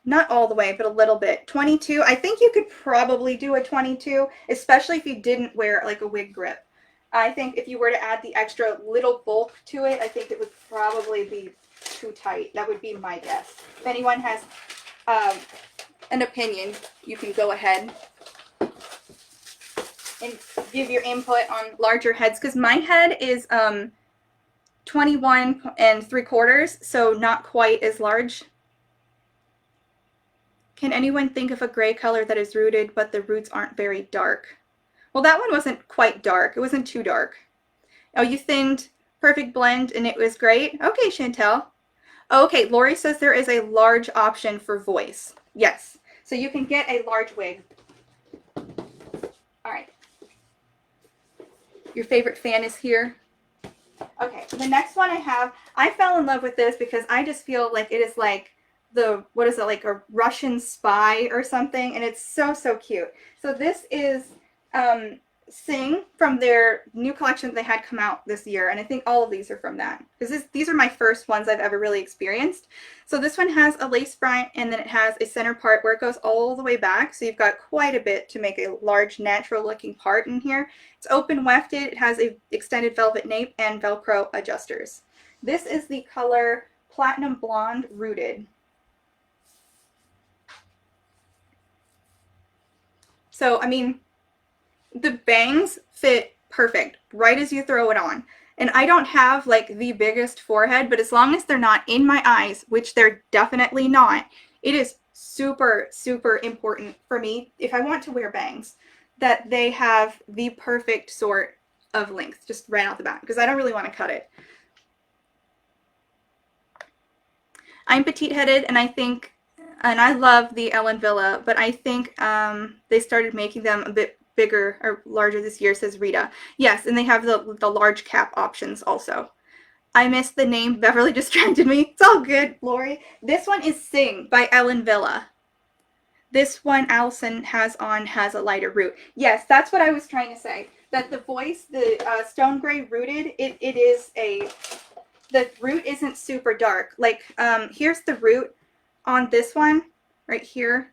not all the way, but a little bit. 22. I think you could probably do a 22, especially if you didn't wear like a wig grip. I think if you were to add the extra little bulk to it, I think it would probably be too tight. That would be my guess. If anyone has an opinion, you can go ahead and give your input on larger heads, because my head is 21 3/4, so not quite as large. Can anyone think of a gray color that is rooted but the roots aren't very dark? Well, that one wasn't quite dark. It wasn't too dark. Oh, you thinned Perfect Blend and it was great? Okay, Chantel. Okay, Lori says there is a large option for voice. Yes. So you can get a large wig. All right. Your favorite fan is here. Okay, the next one I fell in love with this because I just feel like it is like what is it, like a Russian spy or something, and it's so, so cute. So this is Sing, from their new collection they had come out this year, and I think all of these are from that, because these are my first ones I've ever really experienced. So this one has a lace front, and then it has a center part where it goes all the way back, so you've got quite a bit to make a large natural looking part in here. It's open wefted, it has a extended velvet nape and Velcro adjusters. This is the color Platinum Blonde Rooted. So I mean, the bangs fit perfect right as you throw it on. And I don't have like the biggest forehead, but as long as they're not in my eyes, which they're definitely not, it is super, super important for me, if I want to wear bangs, that they have the perfect sort of length just right out the back, because I don't really want to cut it. I'm petite-headed, and I think, and I love the Ellen Villa, but I think they started making them a bit bigger or larger this year, says Rita. Yes, and they have the large cap options also. I missed the name. Beverly distracted me. It's all good, Lori. This one is Sing by Ellen Villa. This one Allison has on has a lighter root. Yes, that's what I was trying to say. That the voice, the stone gray rooted, it is a, the root isn't super dark. Like, here's the root on this one right here.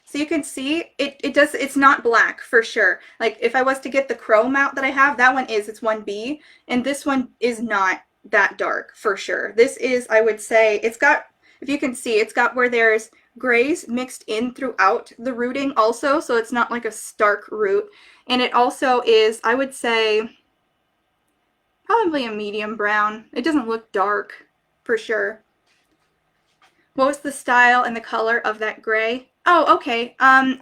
So you can see it's not black for sure. Like if I was to get the chrome out that I have, that one is, it's 1B, and this one is not that dark for sure. This is, I would say, it's got, if you can see, it's got where there's grays mixed in throughout the rooting also, so it's not like a stark root. And it also is, I would say, probably a medium brown. It doesn't look dark for sure. What was the style and the color of that gray? Oh, okay.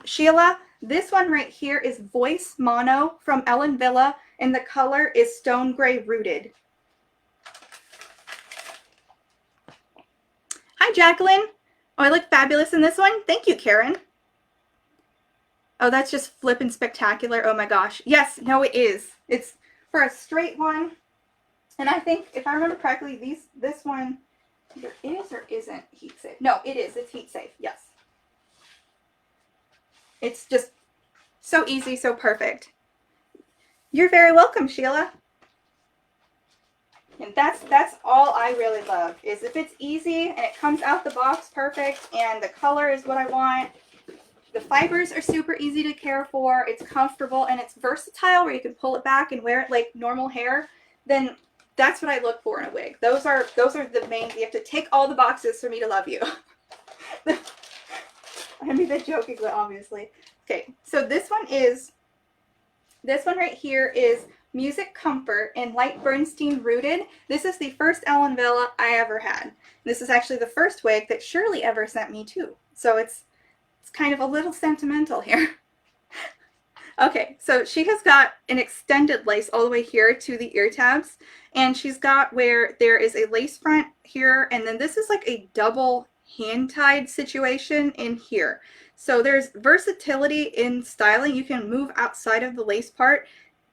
Sheila, this one right here is Voice Mono from Ellen Villa, and the color is Stone Gray Rooted. Hi, Jacqueline. Oh, I look fabulous in this one. Thank you, Karen. Oh, that's just flippin' spectacular. Oh my gosh. Yes, no, it is. It's for a straight one. And I think, if I remember correctly, this one either is or isn't heat safe. No, it is. It's heat safe. Yes. It's just so easy, so perfect. You're very welcome, Sheila. And that's all I really love, is if it's easy and it comes out the box perfect and the color is what I want. The fibers are super easy to care for. It's comfortable and it's versatile where you can pull it back and wear it like normal hair. Then that's what I look for in a wig. Those are the main. You have to tick all the boxes for me to love you. I mean that jokingly, obviously. Okay, so this one right here is Music Comfort in Light Bernstein Rooted. This is the first Ellen Villa I ever had. This is actually the first wig that Shirley ever sent me too. So it's kind of a little sentimental here. Okay, so she has got an extended lace all the way here to the ear tabs, and she's got where there is a lace front here, and then this is like a double hand-tied situation in here. So there's versatility in styling. You can move outside of the lace part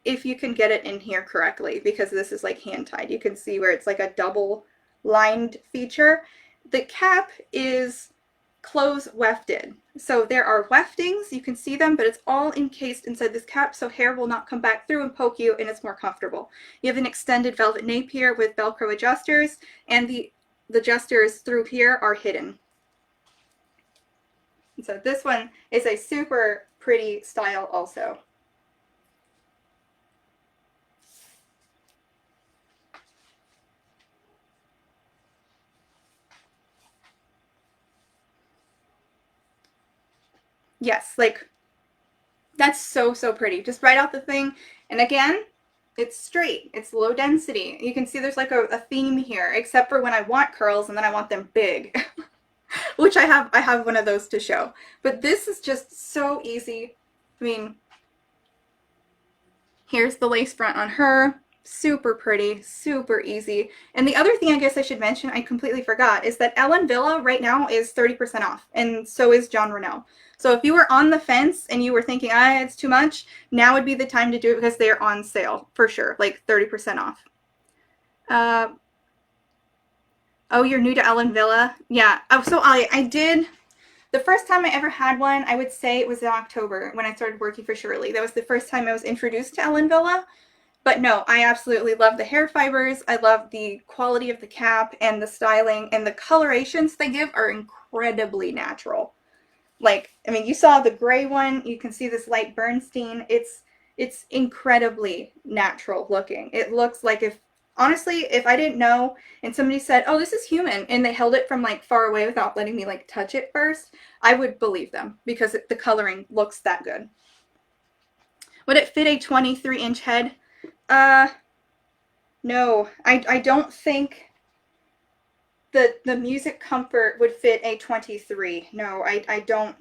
if you can get it in here correctly, because this is like hand-tied. You can see where it's like a double lined feature. The cap is close wefted. So there are weftings, you can see them, but it's all encased inside this cap, so hair will not come back through and poke you, and it's more comfortable. You have an extended velvet nape here with Velcro adjusters, and the adjusters through here are hidden. And so this one is a super pretty style also. Yes, like, that's so, so pretty. Just right out the thing. And again, it's straight. It's low density. You can see there's like a theme here, except for when I want curls and then I want them big. Which I have one of those to show. But this is just so easy. I mean, here's the lace front on her. Super pretty, super easy. And the other thing I guess I should mention, I completely forgot, is that Ellen Villa right now is 30% off, and so is John Renau. So if you were on the fence and you were thinking, it's too much, now would be the time to do it because they're on sale for sure, like 30% off. Oh, you're new to Ellen Villa? Yeah. Oh, so I did, the first time I ever had one, I would say it was in October when I started working for Shirley. That was the first time I was introduced to Ellen Villa. But no, I absolutely love the hair fibers. I love the quality of the cap and the styling, and the colorations they give are incredibly natural. Like, I mean, you saw the gray one. You can see this light Bernstein. It's incredibly natural looking. It looks like if, honestly, if I didn't know and somebody said, oh, this is human, and they held it from like far away without letting me like touch it first, I would believe them because the coloring looks that good. Would it fit a 23-inch head? No, I don't think the Music Comfort would fit a 23. No, I don't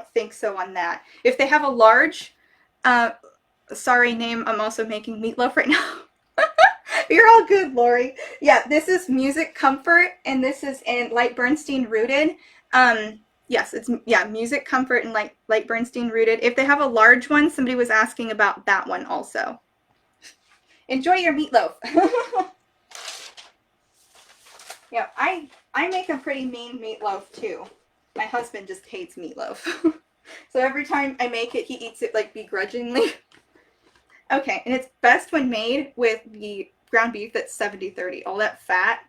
think so on that. If they have a large, sorry name, I'm also making meatloaf right now. You're all good, Lori. Yeah, this is Music Comfort, and this is in Light Bernstein Rooted. Yes, it's, yeah, Music Comfort and Light Bernstein Rooted. If they have a large one, somebody was asking about that one also. Enjoy your meatloaf. Yeah, I make a pretty mean meatloaf too. My husband just hates meatloaf. So every time I make it, he eats it like begrudgingly. Okay, and it's best when made with the ground beef that's 70-30, all that fat.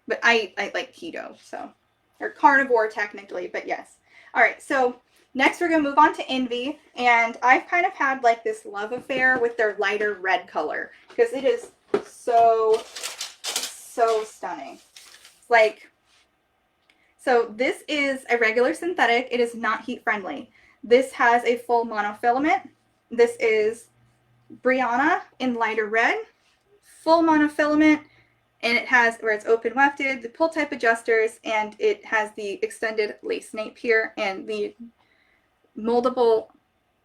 But I like keto, so, or carnivore technically, but yes. All right, so next we're gonna move on to Envy, and I've kind of had like this love affair with their lighter red color because it is so stunning. Like, so this is a regular synthetic. It is not heat friendly. This has a full monofilament. This is Brianna in lighter red, full monofilament, and it has where it's open wefted, the pull type adjusters, and it has the extended lace nape here and the moldable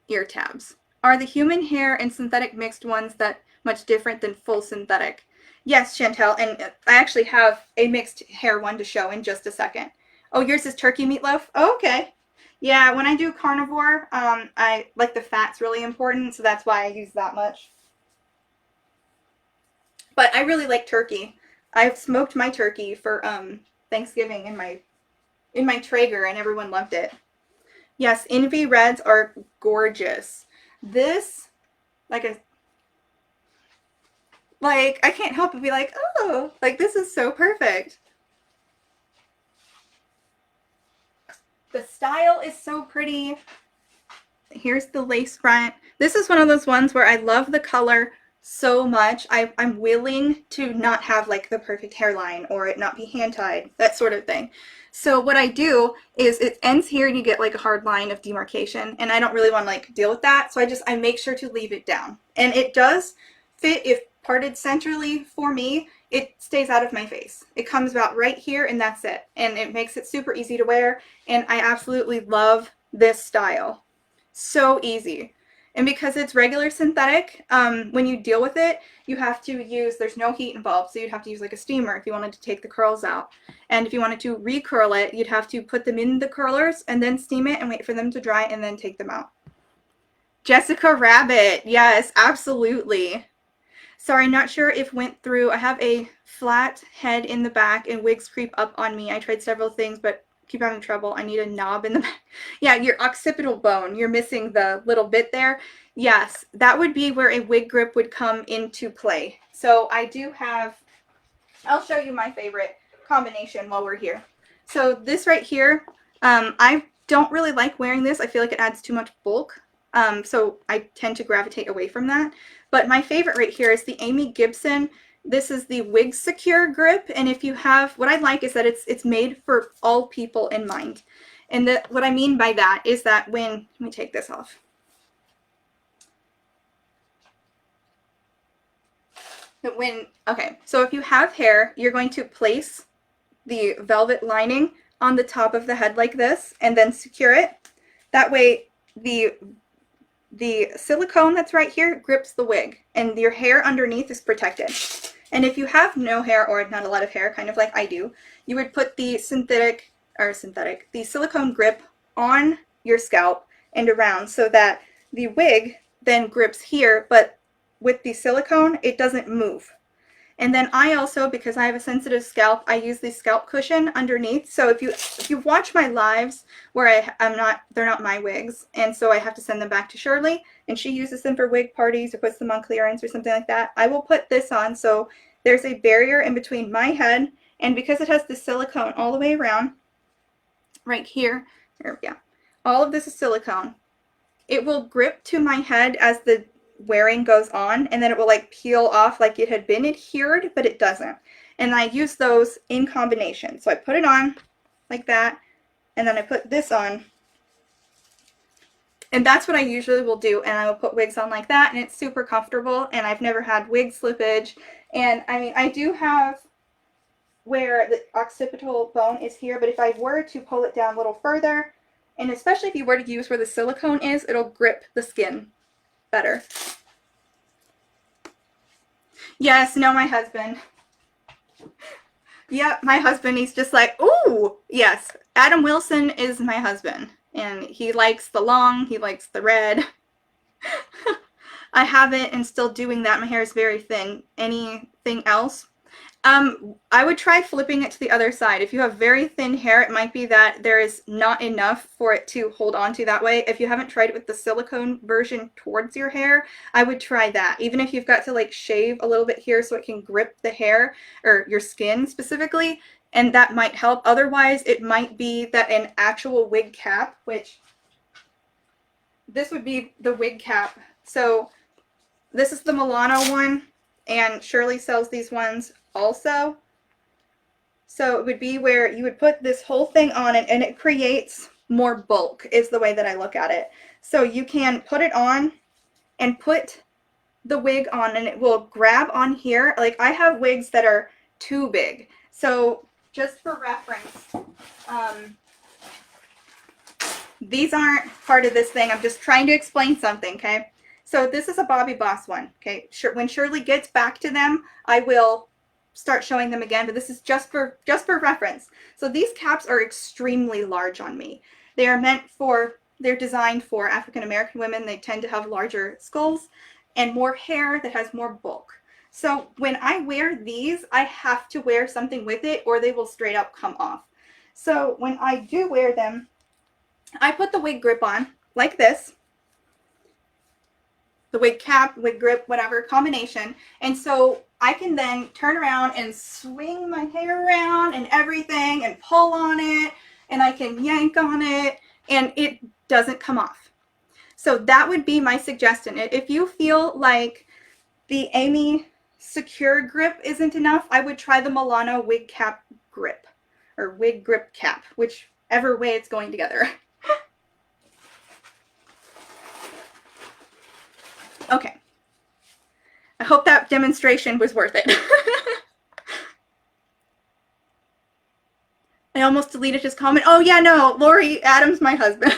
ear tabs. Are the human hair and synthetic mixed ones that much different than full synthetic? Yes, Chantel, and I actually have a mixed hair one to show in just a second. Oh, yours is turkey meatloaf? Oh, okay. Yeah, when I do carnivore, I like the fat's really important, so that's why I use that much. But I really like turkey. I've smoked my turkey for Thanksgiving in my Traeger, and everyone loved it. Yes, Envy Reds are gorgeous. This, I can't help but be like, oh, like this is so perfect. The style is so pretty. Here's the lace front. This is one of those ones where I love the color so much. I'm willing to not have like the perfect hairline or it not be hand tied, that sort of thing. So what I do is it ends here and you get like a hard line of demarcation, and I don't really want to like deal with that. So I make sure to leave it down, and it does fit if parted centrally for me. It stays out of my face. It comes about right here and that's it. And it makes it super easy to wear. And I absolutely love this style. So easy. And because it's regular synthetic, when you deal with it, you have to use, there's no heat involved, so you'd have to use like a steamer if you wanted to take the curls out. And if you wanted to recurl it, you'd have to put them in the curlers and then steam it and wait for them to dry and then take them out. Jessica Rabbit, yes, absolutely. Sorry, not sure if went through. I have a flat head in the back and wigs creep up on me. I tried several things, but keep having trouble. I need a knob in the back. Yeah, your occipital bone. You're missing the little bit there. Yes, that would be where a wig grip would come into play. So I do have, I'll show you my favorite combination while we're here. So this right here, I don't really like wearing this. I feel like it adds too much bulk. So I tend to gravitate away from that. But my favorite right here is the Amy Gibson. This is the Wig Secure grip, and if you have, what I like is that it's made for all people in mind. And what I mean by that is that when, let me take this off. Okay, so if you have hair, you're going to place the velvet lining on the top of the head like this, and then secure it. That way, the silicone that's right here grips the wig, and your hair underneath is protected. And if you have no hair or not a lot of hair, kind of like I do, you would put the the silicone grip on your scalp and around so that the wig then grips here, but with the silicone, it doesn't move. And then I also, because I have a sensitive scalp, I use the scalp cushion underneath. So if you watch my lives where they're not my wigs, and so I have to send them back to Shirley, and she uses them for wig parties or puts them on clearance or something like that, I will put this on so there's a barrier in between my head, and because it has the silicone all the way around, right here, yeah, all of this is silicone. It will grip to my head as the wearing goes on, and then it will like peel off like it had been adhered, but it doesn't. And I use those in combination. So I put it on like that, and then I put this on, and that's what I usually will do. And I will put wigs on like that, and it's super comfortable, and I've never had wig slippage. And I mean, I do have where the occipital bone is here, but if I were to pull it down a little further, and especially if you were to use where the silicone is, it'll grip the skin better. Yes, no, my husband. Yep, my husband, he's just like, ooh, yes, Adam Wilson is my husband. And he likes the long, he likes the red. I haven't and still doing that. My hair is very thin. Anything else? I would try flipping it to the other side. If you have very thin hair, it might be that there is not enough for it to hold on to that way. If you haven't tried it with the silicone version towards your hair, I would try that. Even if you've got to like shave a little bit here so it can grip the hair or your skin specifically, and that might help. Otherwise, it might be that an actual wig cap, which this would be the wig cap. So this is the Milano one, and Shirley sells these ones also. So it would be where you would put this whole thing on it and it creates more bulk is the way that I look at it. So you can put it on and put the wig on and it will grab on here. Like I have wigs that are too big. So just for reference, these aren't part of this thing. I'm just trying to explain something, okay? So this is a Bobby Boss one, okay? When Shirley gets back to them, I will start showing them again, but this is just for reference. So these caps are extremely large on me. They are they're designed for African American women. They tend to have larger skulls and more hair that has more bulk. So when I wear these, I have to wear something with it or they will straight up come off. So when I do wear them, I put the wig grip on like this. The wig cap, wig grip, whatever combination. And so I can then turn around and swing my hair around and everything and pull on it and I can yank on it and it doesn't come off. So that would be my suggestion. If you feel like the Amy Secure grip isn't enough, I would try the Milano wig cap grip or wig grip cap, whichever way it's going together. Okay. I hope that demonstration was worth it. I almost deleted his comment. Oh yeah, no, Lori Adams, my husband.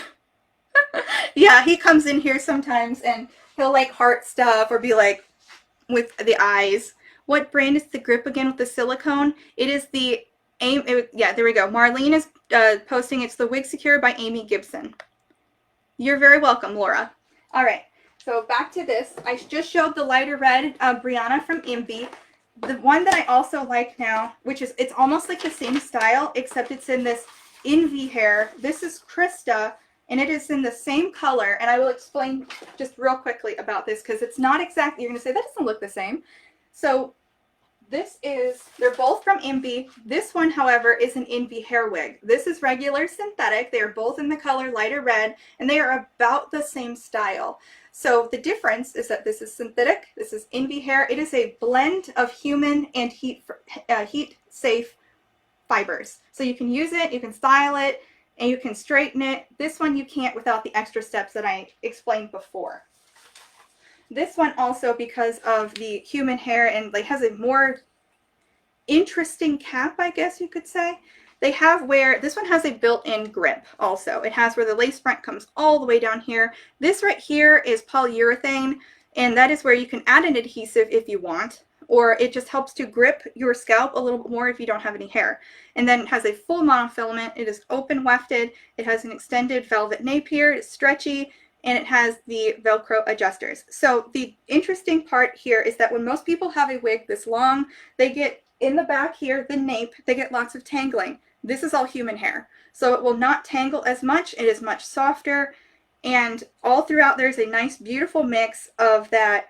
Yeah, he comes in here sometimes and he'll like heart stuff or be like with the eyes. What brand is the grip again with the silicone? It is the yeah, there we go. Marlene is posting it's the Wig Secure by Amy Gibson. You're very welcome, Laura. All right. So back to this. I just showed the lighter red Brianna from Envy. The one that I also like now, which is, it's almost like the same style, except it's in this Envy hair. This is Christa, and it is in the same color. And I will explain just real quickly about this because it's not exactly, you're going to say, that doesn't look the same. So this is, they're both from Envy. This one, however, is an Envy hair wig. This is regular synthetic. They are both in the color lighter red, and they are about the same style. So the difference is that this is synthetic, this is Envy hair. It is a blend of human and heat-safe fibers. So you can use it, you can style it, and you can straighten it. This one you can't without the extra steps that I explained before. This one also, because of the human hair and like has a more interesting cap, I guess you could say. They have where, this one has a built-in grip also. It has where the lace front comes all the way down here. This right here is polyurethane, and that is where you can add an adhesive if you want, or it just helps to grip your scalp a little bit more if you don't have any hair. And then it has a full monofilament. It is open wefted. It has an extended velvet napier. It's stretchy, and it has the Velcro adjusters. So the interesting part here is that when most people have a wig this long, they get in the back here, the nape, they get lots of tangling. This is all human hair, so it will not tangle as much. It is much softer, and all throughout there's a nice, beautiful mix of that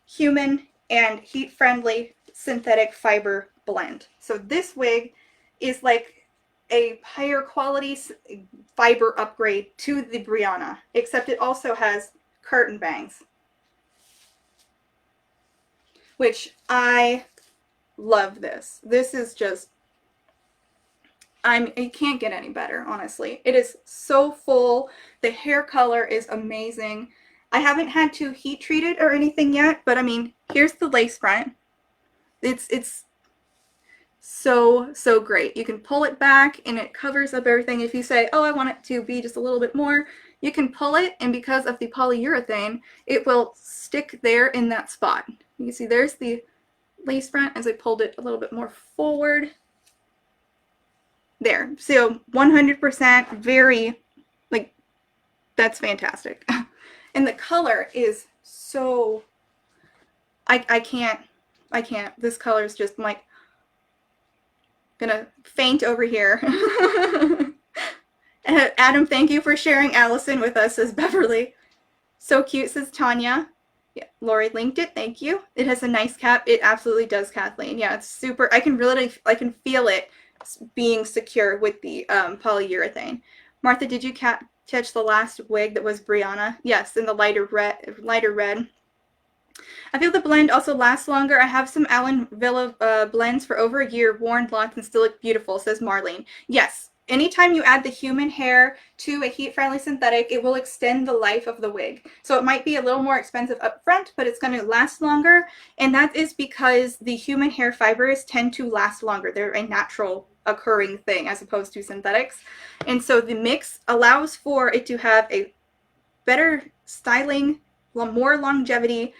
human and heat-friendly synthetic fiber blend. So this wig is like a higher quality fiber upgrade to the Brianna, except it also has curtain bangs, which I love this. This is just, it can't get any better, honestly. It is so full. The hair color is amazing. I haven't had to heat treat it or anything yet, but I mean, here's the lace front. It's so great. You can pull it back and it covers up everything. If you say, oh, I want it to be just a little bit more, you can pull it, and because of the polyurethane, it will stick there in that spot. You can see there's the lace front as I pulled it a little bit more forward. there. So 100% very, like, that's fantastic. And the color is so, I can't. This color is just, I'm like, gonna faint over here. Adam, thank you for sharing Allison with us, says Beverly. So cute, says Tanya. Yeah, Lori linked it. Thank you. It has a nice cap. It absolutely does, Kathleen. Yeah, it's super. I can feel it being secure with the polyurethane. Martha, did you catch the last wig that was Brianna? Yes, in the lighter red. I feel the blend also lasts longer. I have some Allen Villa blends for over a year, worn, locked, and still look beautiful, says Marlene. Yes, anytime you add the human hair to a heat-friendly synthetic, it will extend the life of the wig. So it might be a little more expensive up front, but it's going to last longer, and that is because the human hair fibers tend to last longer. They're a natural occurring thing as opposed to synthetics. And so the mix allows for it to have a better styling, more longevity,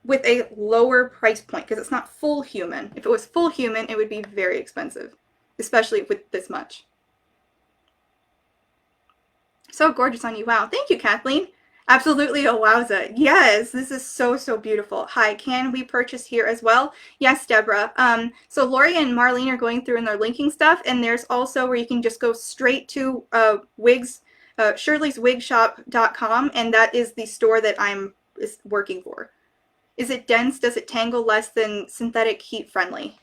with a lower price point, because it's not full human. If it was full human, it would be very expensive, especially with this much. So gorgeous on you. Wow. Thank you, Kathleen. Absolutely a wowza. Yes, this is so, so beautiful. Hi, can we purchase here as well? Yes, Deborah. So Lori and Marlene are going through and they're linking stuff, and there's also where you can just go straight to Wigs, shirleyswigshop.com, and that is the store that I'm working for. Is it dense? Does it tangle less than synthetic heat friendly?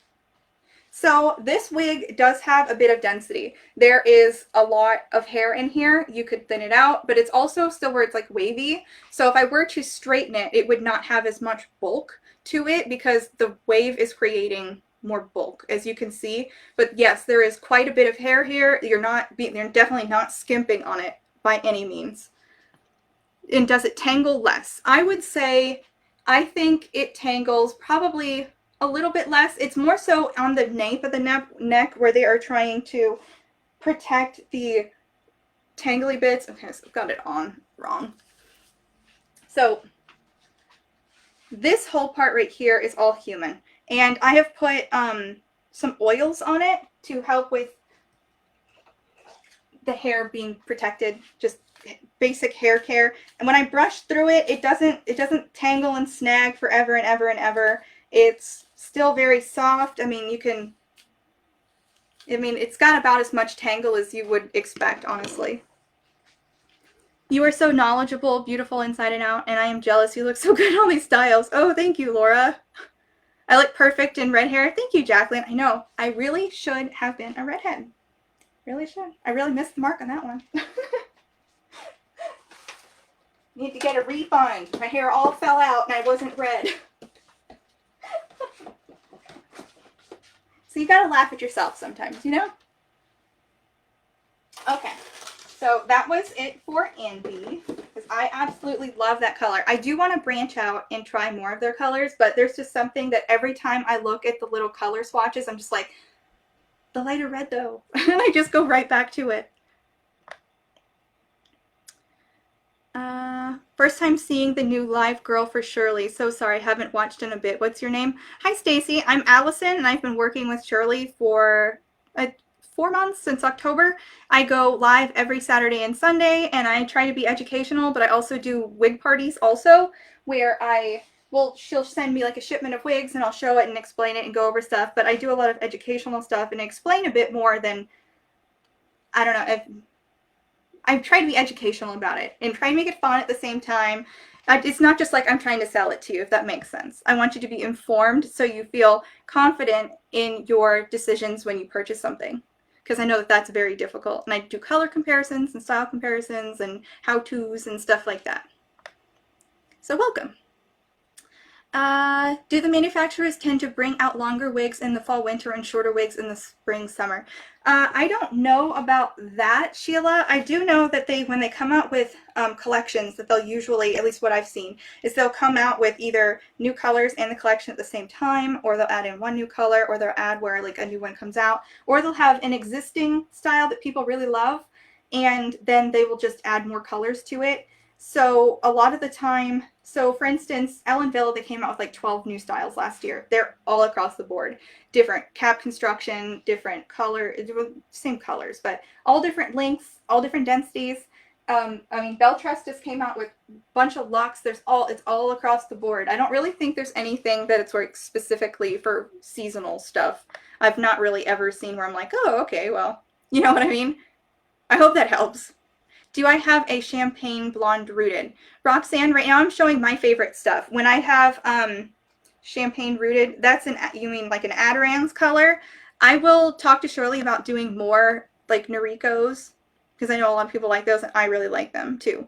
So this wig does have a bit of density. There is a lot of hair in here. You could thin it out, but it's also still where it's like wavy. So if I were to straighten it, it would not have as much bulk to it because the wave is creating more bulk, as you can see. But yes, there is quite a bit of hair here. You're definitely not skimping on it by any means. And does it tangle less? I would say, I think it tangles probably a little bit less. It's more so on the nape of the neck where they are trying to protect the tangly bits. Okay, so I've got it on wrong. So this whole part right here is all human. And I have put some oils on it to help with the hair being protected, just basic hair care. And when I brush through it, it doesn't tangle and snag forever and ever and ever. It's still very soft. I mean, it's got about as much tangle as you would expect, honestly. You are so knowledgeable, beautiful inside and out, and I am jealous. You look so good in all these styles. Oh, thank you, Laura. I look perfect in red hair. Thank you, Jacqueline. I know. I really should have been a redhead. Really should. I really missed the mark on that one. Need to get a refund. My hair all fell out and I wasn't red. So you gotta laugh at yourself sometimes, you know? Okay, so that was it for Envy, because I absolutely love that color. I do want to branch out and try more of their colors, but there's just something that every time I look at the little color swatches, I'm just like, the lighter red though. And I just go right back to it. First time seeing the new live girl for Shirley. So sorry, haven't watched in a bit. What's your name? Hi, Stacy. I'm Allison, and I've been working with Shirley for 4 months, since October. I go live every Saturday and Sunday, and I try to be educational, but I also do wig parties also, where she'll send me like a shipment of wigs, and I'll show it and explain it and go over stuff, but I do a lot of educational stuff and explain a bit more than, I don't know, I try to be educational about it and try to make it fun at the same time. It's not just like I'm trying to sell it to you, if that makes sense. I want you to be informed so you feel confident in your decisions when you purchase something, because I know that that's very difficult. And I do color comparisons and style comparisons and how-tos and stuff like that. So welcome. Do the manufacturers tend to bring out longer wigs in the fall, winter, and shorter wigs in the spring, summer? I don't know about that, Sheila. I do know that when they come out with collections, that they'll usually, at least what I've seen, is they'll come out with either new colors and the collection at the same time, or they'll add in one new color, or they'll add where like a new one comes out, or they'll have an existing style that people really love, and then they will just add more colors to it. So a lot of the time, so for instance, Ellen Villa, they came out with like 12 new styles last year. They're all across the board. Different cap construction, different color, same colors, but all different lengths, all different densities. I mean, Belletress just came out with a bunch of locks. It's all across the board. I don't really think there's anything that it's like specifically for seasonal stuff. I've not really ever seen where I'm like, oh, okay, well, you know what I mean? I hope that helps. Do I have a champagne blonde rooted? Roxanne, right now I'm showing my favorite stuff. When I have champagne rooted, that's you mean like an Adirond's color? I will talk to Shirley about doing more like Noricos, because I know a lot of people like those and I really like them too.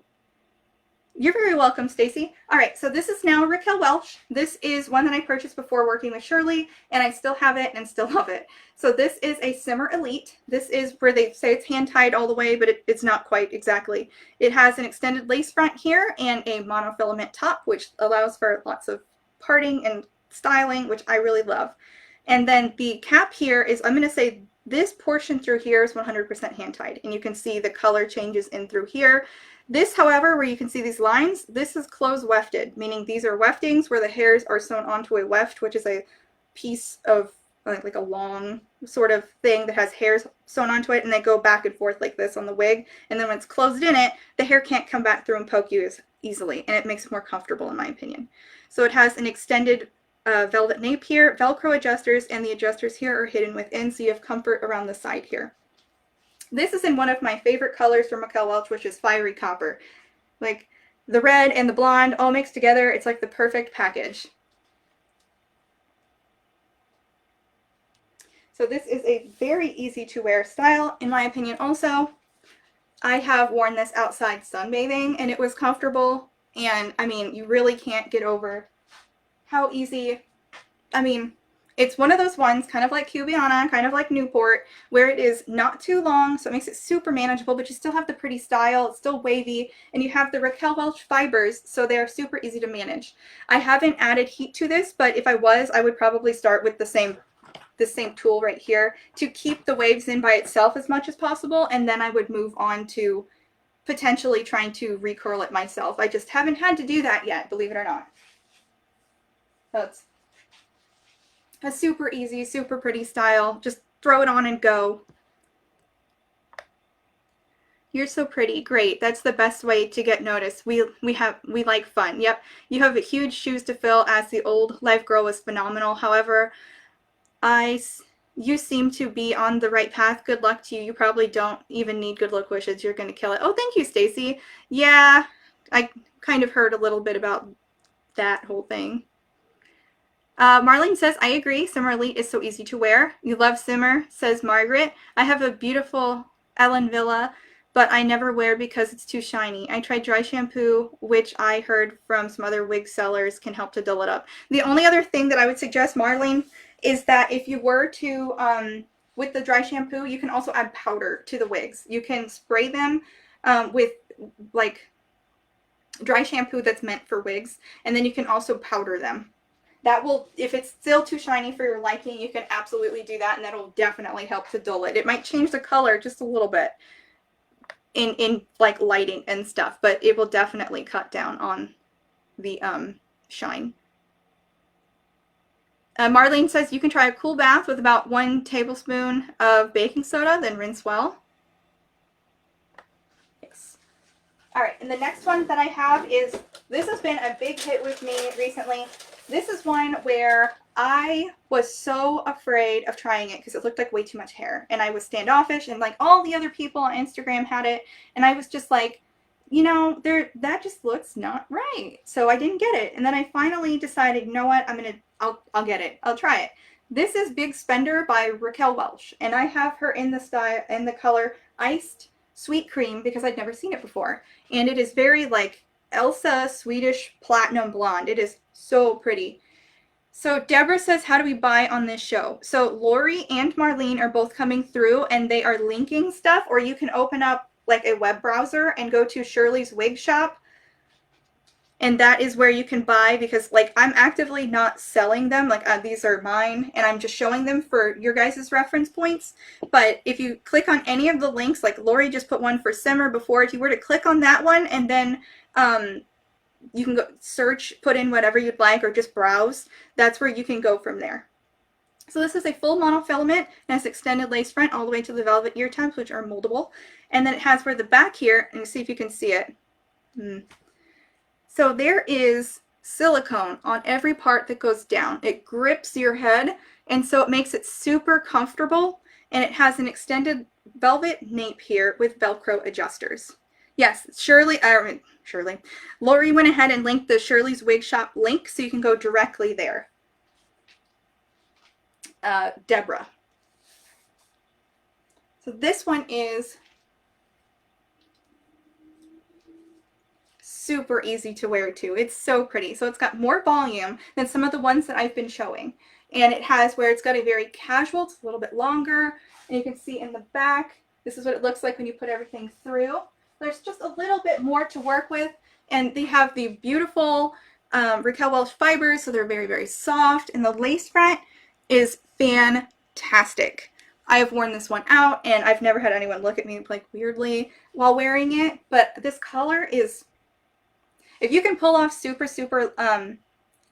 You're very welcome, Stacy. All right, so this is now Raquel Welch. This is one that I purchased before working with Shirley, and I still have it and still love it. So this is a Simmer Elite. This is where they say it's hand-tied all the way, but it's not quite exactly. It has an extended lace front here and a monofilament top, which allows for lots of parting and styling, which I really love. And then the cap here is, I'm going to say this portion through here is 100% hand-tied, and you can see the color changes in through here. This, however, where you can see these lines, this is close wefted, meaning these are weftings where the hairs are sewn onto a weft, which is a piece of like a long sort of thing that has hairs sewn onto it, and they go back and forth like this on the wig. And then when it's closed in it, the hair can't come back through and poke you as easily, and it makes it more comfortable in my opinion. So it has an extended velvet nape here, Velcro adjusters, and the adjusters here are hidden within, so you have comfort around the side here. This is in one of my favorite colors from Raquel Welch, which is Fiery Copper. Like the red and the blonde all mixed together, it's like the perfect package. So this is a very easy to wear style, in my opinion also. I have worn this outside sunbathing and it was comfortable, and I mean, you really can't get over how easy, I mean, it's one of those ones, kind of like Cubana, kind of like Newport, where it is not too long, so it makes it super manageable, but you still have the pretty style, it's still wavy, and you have the Raquel Welch fibers, so they are super easy to manage. I haven't added heat to this, but if I was, I would probably start with the same tool right here to keep the waves in by itself as much as possible, and then I would move on to potentially trying to recurl it myself. I just haven't had to do that yet, believe it or not. So it's a super easy, super pretty style. Just throw it on and go. You're so pretty. Great. That's the best way to get noticed. We like fun. Yep. You have huge shoes to fill, as the old Life Girl was phenomenal. However, you seem to be on the right path. Good luck to you. You probably don't even need good luck wishes. You're going to kill it. Oh, thank you, Stacy. Yeah, I kind of heard a little bit about that whole thing. Marlene says, I agree. Simmer Elite is so easy to wear. You love Simmer, says Margaret. I have a beautiful Ellen Villa, but I never wear because it's too shiny. I tried dry shampoo, which I heard from some other wig sellers can help to dull it up. The only other thing that I would suggest, Marlene, is that if you were to, with the dry shampoo, you can also add powder to the wigs. You can spray them with like dry shampoo that's meant for wigs, and then you can also powder them. That will, if it's still too shiny for your liking, you can absolutely do that, and that'll definitely help to dull it. It might change the color just a little bit in like lighting and stuff, but it will definitely cut down on the shine. Marlene says you can try a cool bath with about 1 tablespoon of baking soda, then rinse well. Yes. All right, and the next one that I have is, this has been a big hit with me recently. This is one where I was so afraid of trying it because it looked like way too much hair, and I was standoffish, and like all the other people on Instagram had it, and I was just like, you know, that just looks not right. So I didn't get it, and then I finally decided, you know what, I'll get it. I'll try it. This is Big Spender by Raquel Welch, and I have her in the style, in the color Iced Sweet Cream, because I'd never seen it before, and it is very like Elsa Swedish Platinum Blonde. It is so pretty. So Deborah says, how do we buy on this show? So Lori and Marlene are both coming through, and they are linking stuff, or you can open up like a web browser and go to Shirley's Wig Shop, and that is where you can buy, because like I'm actively not selling them, like these are mine and I'm just showing them for your guys' reference points. But if you click on any of the links, like Lori just put one for Simmer before, if you were to click on that one and then You can go search, put in whatever you'd like, or just browse. That's where you can go from there. So this is a full monofilament and has extended lace front all the way to the velvet ear tabs, which are moldable. And then it has where the back here, and see if you can see it. So there is silicone on every part that goes down. It grips your head, and so it makes it super comfortable. And it has an extended velvet nape here with Velcro adjusters. Yes, Shirley, Lori went ahead and linked the Shirley's Wig Shop link, so you can go directly there. Deborah. So this one is super easy to wear too. It's so pretty. So it's got more volume than some of the ones that I've been showing. And it has where it's got a very casual, it's a little bit longer. And you can see in the back, this is what it looks like when you put everything through. There's just a little bit more to work with. And they have the beautiful Raquel Welch fibers, so they're very, very soft. And the lace front is fantastic. I have worn this one out, and I've never had anyone look at me like weirdly while wearing it. But this color is, if you can pull off super, super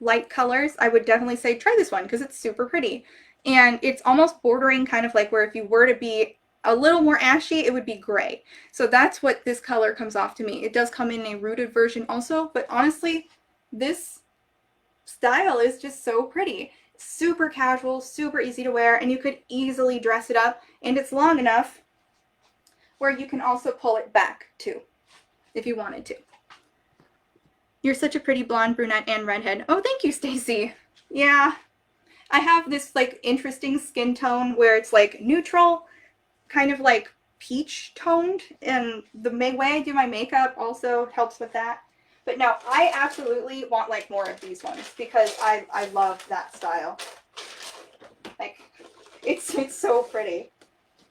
light colors, I would definitely say try this one because it's super pretty. And it's almost bordering kind of like where if you were to be a little more ashy, it would be gray. So that's what this color comes off to me. It does come in a rooted version also, but honestly, this style is just so pretty. Super casual, super easy to wear, and you could easily dress it up, and it's long enough where you can also pull it back too, if you wanted to. You're such a pretty blonde, brunette, and redhead. Oh, thank you, Stacy. Yeah, I have this like interesting skin tone where it's like neutral, kind of like peach toned, and the way I do my makeup also helps with that. But no, I absolutely want like more of these ones because I love that style. Like, it's so pretty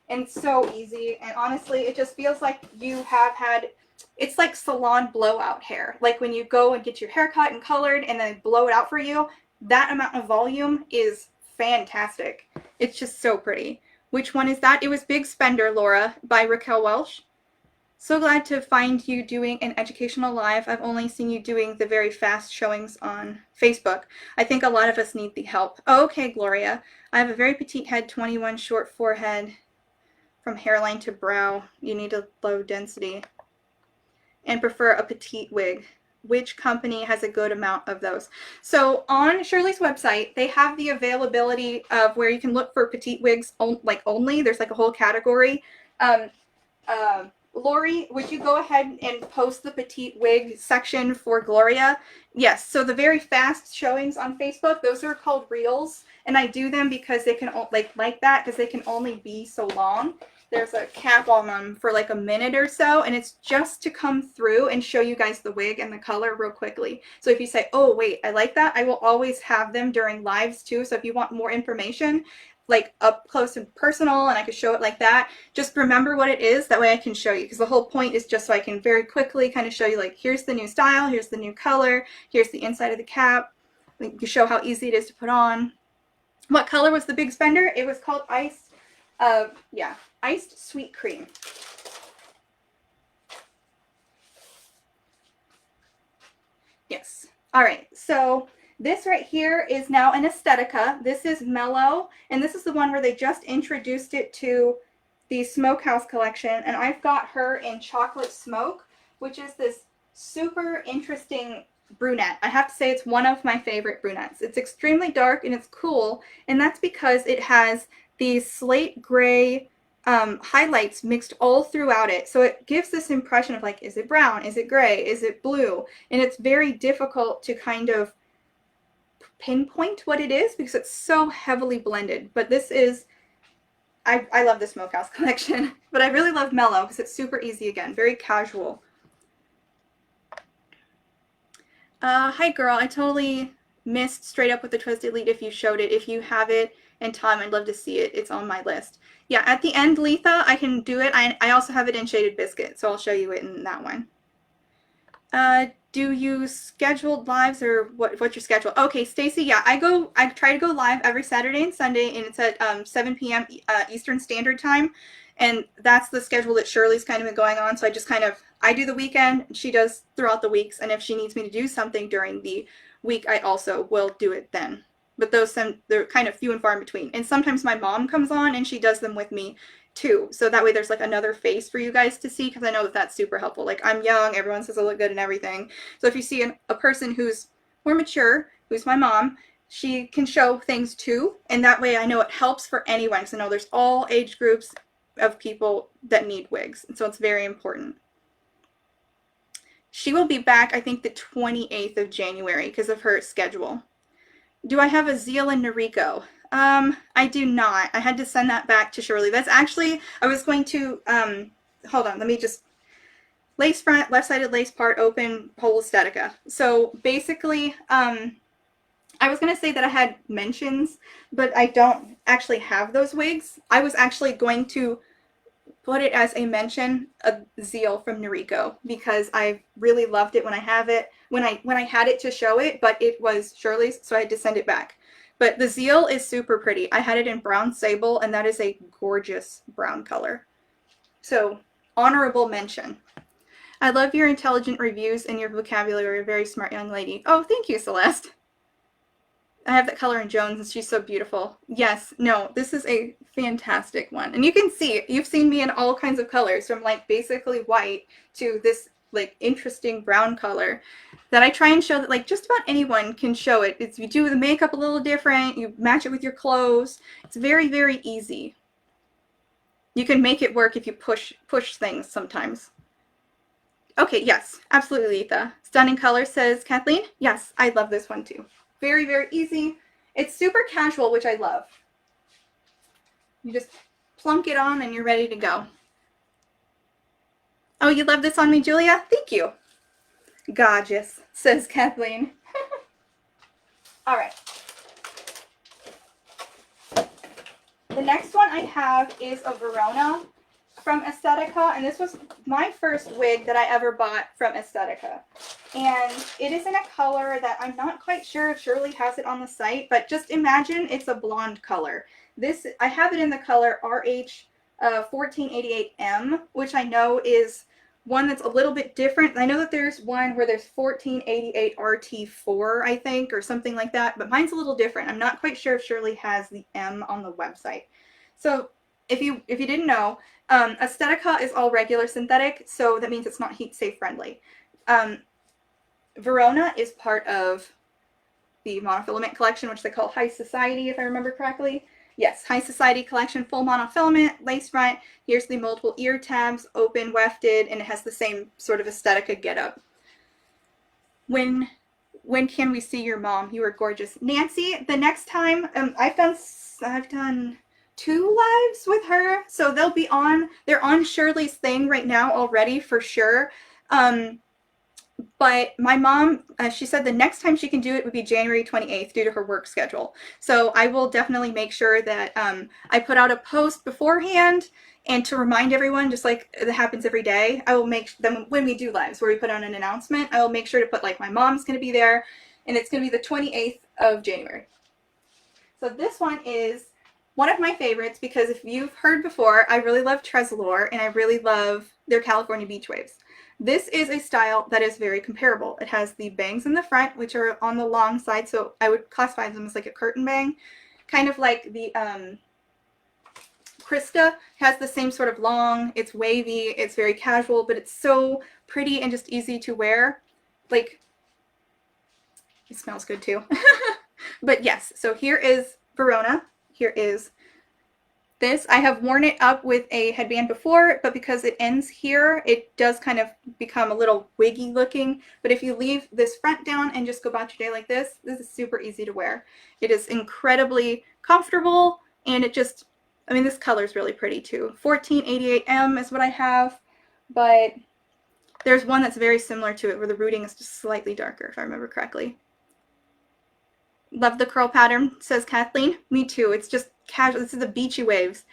and so easy, and honestly, it just feels like you have had, it's like salon blowout hair. Like when you go and get your hair cut and colored and then blow it out for you, that amount of volume is fantastic. It's just so pretty. Which one is that? It was Big Spender, Laura, by Raquel Welch. So glad to find you doing an educational live. I've only seen you doing the very fast showings on Facebook. I think a lot of us need the help. Oh, okay, Gloria. I have a very petite head, 21, short forehead, from hairline to brow. You need a low density and prefer a petite wig. Which company has a good amount of those? So on Shirley's website, they have the availability of where you can look for petite wigs only. There's like a whole category. Lori, would you go ahead and post the petite wig section for Gloria? Yes, so the very fast showings on Facebook, those are called reels, and I do them because they can like that because they can only be so long. There's a cap on them for like a minute or so, and it's just to come through and show you guys the wig and the color real quickly. So if you say, oh wait, I like that, I will always have them during lives too. So if you want more information, like up close and personal, and I could show it like that, just remember what it is, that way I can show you, because the whole point is just so I can very quickly kind of show you, like, here's the new style, here's the new color, here's the inside of the cap, you show how easy it is to put on. What color was the Big Spender? It was called Iced Sweet Cream. Yes. All right, so this right here is now an Aesthetica. This is Mellow, and this is the one where they just introduced it to the Smokehouse collection, and I've got her in Chocolate Smoke, which is this super interesting brunette. I have to say it's one of my favorite brunettes. It's extremely dark and it's cool, and that's because it has these slate gray highlights mixed all throughout it. So it gives this impression of like, is it brown? Is it gray? Is it blue? And it's very difficult to kind of pinpoint what it is because it's so heavily blended. But this is, I love the Smokehouse collection, but I really love Mellow because it's super easy again, very casual. Hi girl, I totally missed Straight Up with the Tress Elite if you showed it. If you have it in time, I'd love to see it. It's on my list. Yeah, at the end, Letha, I can do it. I also have it in Shaded Biscuit, so I'll show you it in that one. Do you schedule lives, or what's your schedule? Okay, Stacy, yeah, I try to go live every Saturday and Sunday, and it's at 7 p.m. Eastern Standard Time. And that's the schedule that Shirley's kind of been going on. So I do the weekend, she does throughout the weeks. And if she needs me to do something during the week, I also will do it then. But they're kind of few and far in between. And sometimes my mom comes on and she does them with me too. So that way there's like another face for you guys to see, because I know that that's super helpful. Like, I'm young, everyone says I look good and everything. So if you see a person who's more mature, who's my mom, she can show things too. And that way I know it helps for anyone, because I know there's all age groups of people that need wigs. And so it's very important. She will be back, I think, the 28th of January because of her schedule. Do I have a Llin and Noriko? I do not. I had to send that back to Shirley. That's actually, I was going to, hold on, let me just, lace front, left-sided lace part, open, whole Aesthetica. So basically, I was going to say that I had mentions, but I don't actually have those wigs. I was actually going to put it as a mention of Llin from Noriko, because I really loved it when I had it to show it, but it was Shirley's, so I had to send it back. But the Llin is super pretty. I had it in brown sable, and that is a gorgeous brown color. So, honorable mention. I love your intelligent reviews and your vocabulary. You're a very smart young lady. Oh, thank you, Celeste. I have that color in Jones, and she's so beautiful. Yes, no, this is a fantastic one. And you can see, you've seen me in all kinds of colors, from like basically white to this like interesting brown color, that I try and show that like just about anyone can show it. It's, you do the makeup a little different, you match it with your clothes. It's very, very easy. You can make it work if you push things sometimes. Okay, yes, absolutely, Letha. Stunning color, says Kathleen. Yes, I love this one too. Very, very easy. It's super casual, which I love. You just plunk it on and you're ready to go. Oh, you love this on me, Julia? Thank you. Gorgeous, says Kathleen. All right. The next one I have is a Verona from Aesthetica, and this was my first wig that I ever bought from Aesthetica. And it is in a color that I'm not quite sure if Shirley has it on the site, but just imagine it's a blonde color. This, I have it in the color RH 1488M, which I know is one that's a little bit different. I know that there's one where there's 1488 RT4, I think, or something like that, but mine's a little different. I'm not quite sure if Shirley has the M on the website. So if you didn't know, Aesthetica is all regular synthetic, so that means it's not heat safe friendly. Verona is part of the monofilament collection, which they call High Society, if I remember correctly. Yes, High Society collection, full monofilament, lace front. Here's the multiple ear tabs, open, wefted, and it has the same sort of Aesthetica getup. When can we see your mom? You are gorgeous. Nancy, the next time, I've done 2 lives with her, so they'll be on, they're on Shirley's thing right now already for sure. But my mom, she said the next time she can do it would be January 28th due to her work schedule. So I will definitely make sure that I put out a post beforehand, and to remind everyone, just like it happens every day, I will make them, when we do lives where we put out an announcement, I will make sure to put like my mom's going to be there, and it's going to be the 28th of January. So this one is one of my favorites because if you've heard before, I really love Tressallure and I really love their California beach waves. This is a style that is very comparable. It has the bangs in the front, which are on the long side, so I would classify them as like a curtain bang. Kind of like the Christa has the same sort of long, it's wavy, it's very casual, but it's so pretty and just easy to wear. Like, it smells good too. But yes, so here is Verona. Here is this. I have worn it up with a headband before, but because it ends here, it does kind of become a little wiggy looking. But if you leave this front down and just go about your day like this is super easy to wear. It is incredibly comfortable, and it just, I mean, this color is really pretty too. 1488M is what I have, but there's one that's very similar to it where the rooting is just slightly darker, if I remember correctly. Love the curl pattern, says Kathleen. Me too. It's just casual. This is the beachy waves.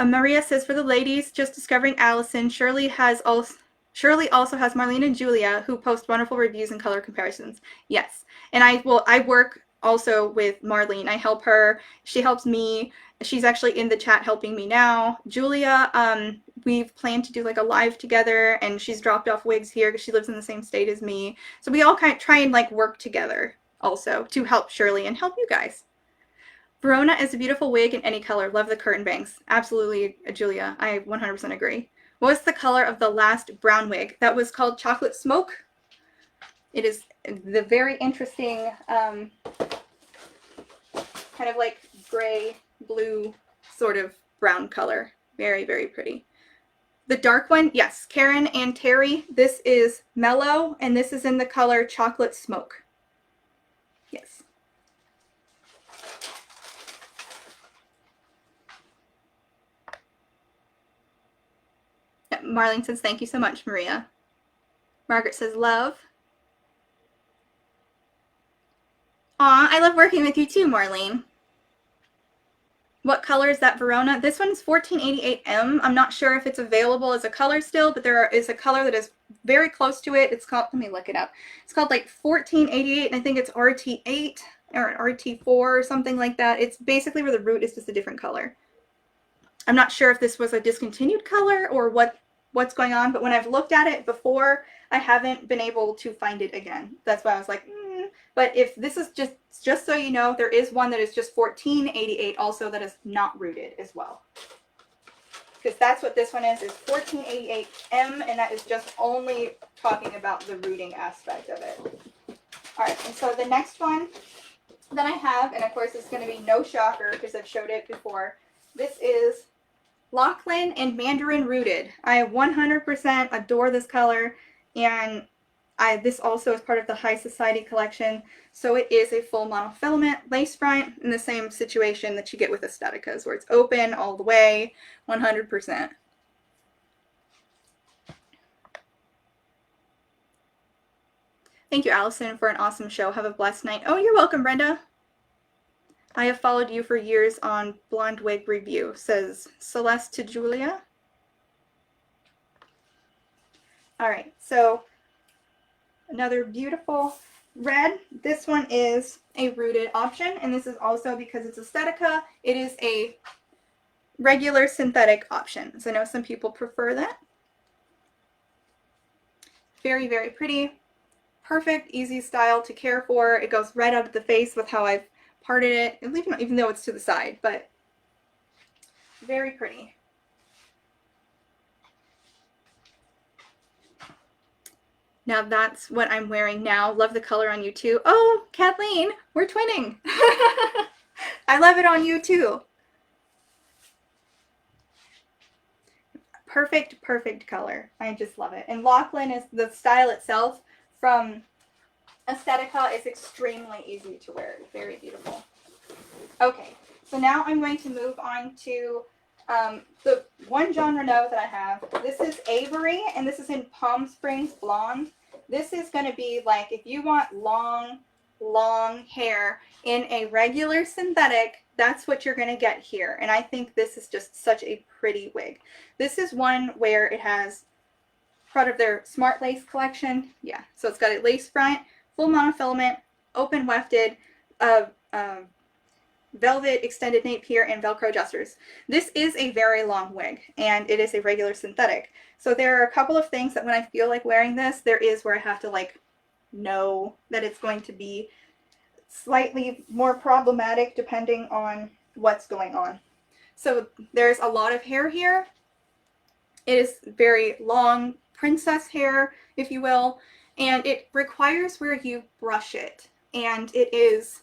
Maria says, for the ladies just discovering Allison, Shirley also has Marlene and Julia who post wonderful reviews and color comparisons. Yes, and I work also with Marlene. I help her. She helps me. She's actually in the chat helping me now. Julia, we've planned to do like a live together, and she's dropped off wigs here because she lives in the same state as me. So we all kind of try and like work together also to help Shirley and help you guys. Verona is a beautiful wig in any color. Love the curtain bangs. Absolutely, Julia. I 100% agree. What was the color of the last brown wig? That was called Chocolate Smoke. It is the very interesting kind of like gray, blue sort of brown color. Very, very pretty. The dark one, yes, Karen and Terry. This is Mellow, and this is in the color Chocolate Smoke. Yes. Marlene says, thank you so much, Maria. Margaret says, love. Aw, I love working with you too, Marlene. What color is that Verona? This one's 1488M. I'm not sure if it's available as a color still, but there is a color that is very close to it. It's called, let me look it up. It's called like 1488, and I think it's RT8 or RT4 or something like that. It's basically where the root is just a different color. I'm not sure if this was a discontinued color or what's going on, but when I've looked at it before, I haven't been able to find it again. That's why I was like, But if this is just so you know, there is one that is just 1488 also that is not rooted as well. Because that's what this one is 1488M, and that is just only talking about the rooting aspect of it. All right, and so the next one that I have, and of course it's going to be no shocker because I've showed it before, this is Llin and Mandarin Rooted. I 100% adore this color, and this also is part of the High Society collection. So it is a full monofilament lace front in the same situation that you get with Aestheticas, where it's open all the way, 100%. Thank you, Allison, for an awesome show. Have a blessed night. Oh, you're welcome, Brenda. I have followed you for years on Blonde Wig Review, says Celeste to Julia. All right, so another beautiful red. This one is a rooted option, and this is also because it's Aesthetica. It is a regular synthetic option, so I know some people prefer that. Very, very pretty. Perfect, easy style to care for. It goes right out of the face with how I've parted it, even though it's to the side, but very pretty. Now that's what I'm wearing now. Love the color on you too. Oh, Kathleen, we're twinning. I love it on you too. Perfect, perfect color. I just love it. And Llin is the style itself from Aesthetica is extremely easy to wear. Very beautiful. Okay, so now I'm going to move on to the one John Renau that I have. This is Avery, and this is in Palm Springs Blonde. This is going to be like if you want long, long hair in a regular synthetic, that's what you're going to get here. And I think this is just such a pretty wig. This is one where it has part of their Smart Lace collection. Yeah, so it's got a lace front, full monofilament, open wefted, velvet extended nape here, and Velcro adjusters. This is a very long wig, and it is a regular synthetic. So there are a couple of things that when I feel like wearing this, there is where I have to like know that it's going to be slightly more problematic depending on what's going on. So there's a lot of hair here. It is very long princess hair, if you will, and it requires where you brush it, and it is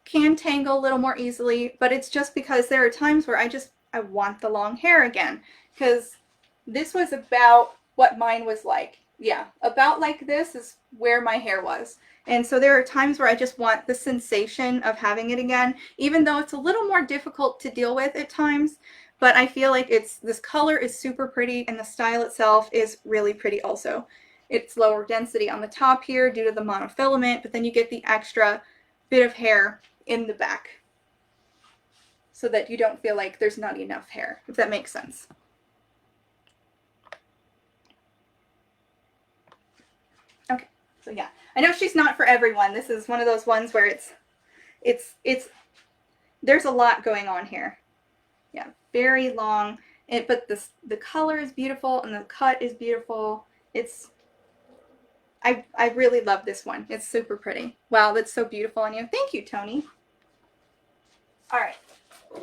can tangle a little more easily, but it's just because there are times where I want the long hair again, because this was about what mine was like. Yeah, about like this is where my hair was. And so there are times where I just want the sensation of having it again, even though it's a little more difficult to deal with at times. But I feel like this color is super pretty, and the style itself is really pretty also. It's lower density on the top here due to the monofilament, but then you get the extra bit of hair in the back so that you don't feel like there's not enough hair, if that makes sense. Okay, so yeah, I know she's not for everyone. This is one of those ones where there's a lot going on here. Yeah, very long. But the color is beautiful and the cut is beautiful. I really love this one. It's super pretty. Wow, that's so beautiful on you. Thank you, Tony. All right.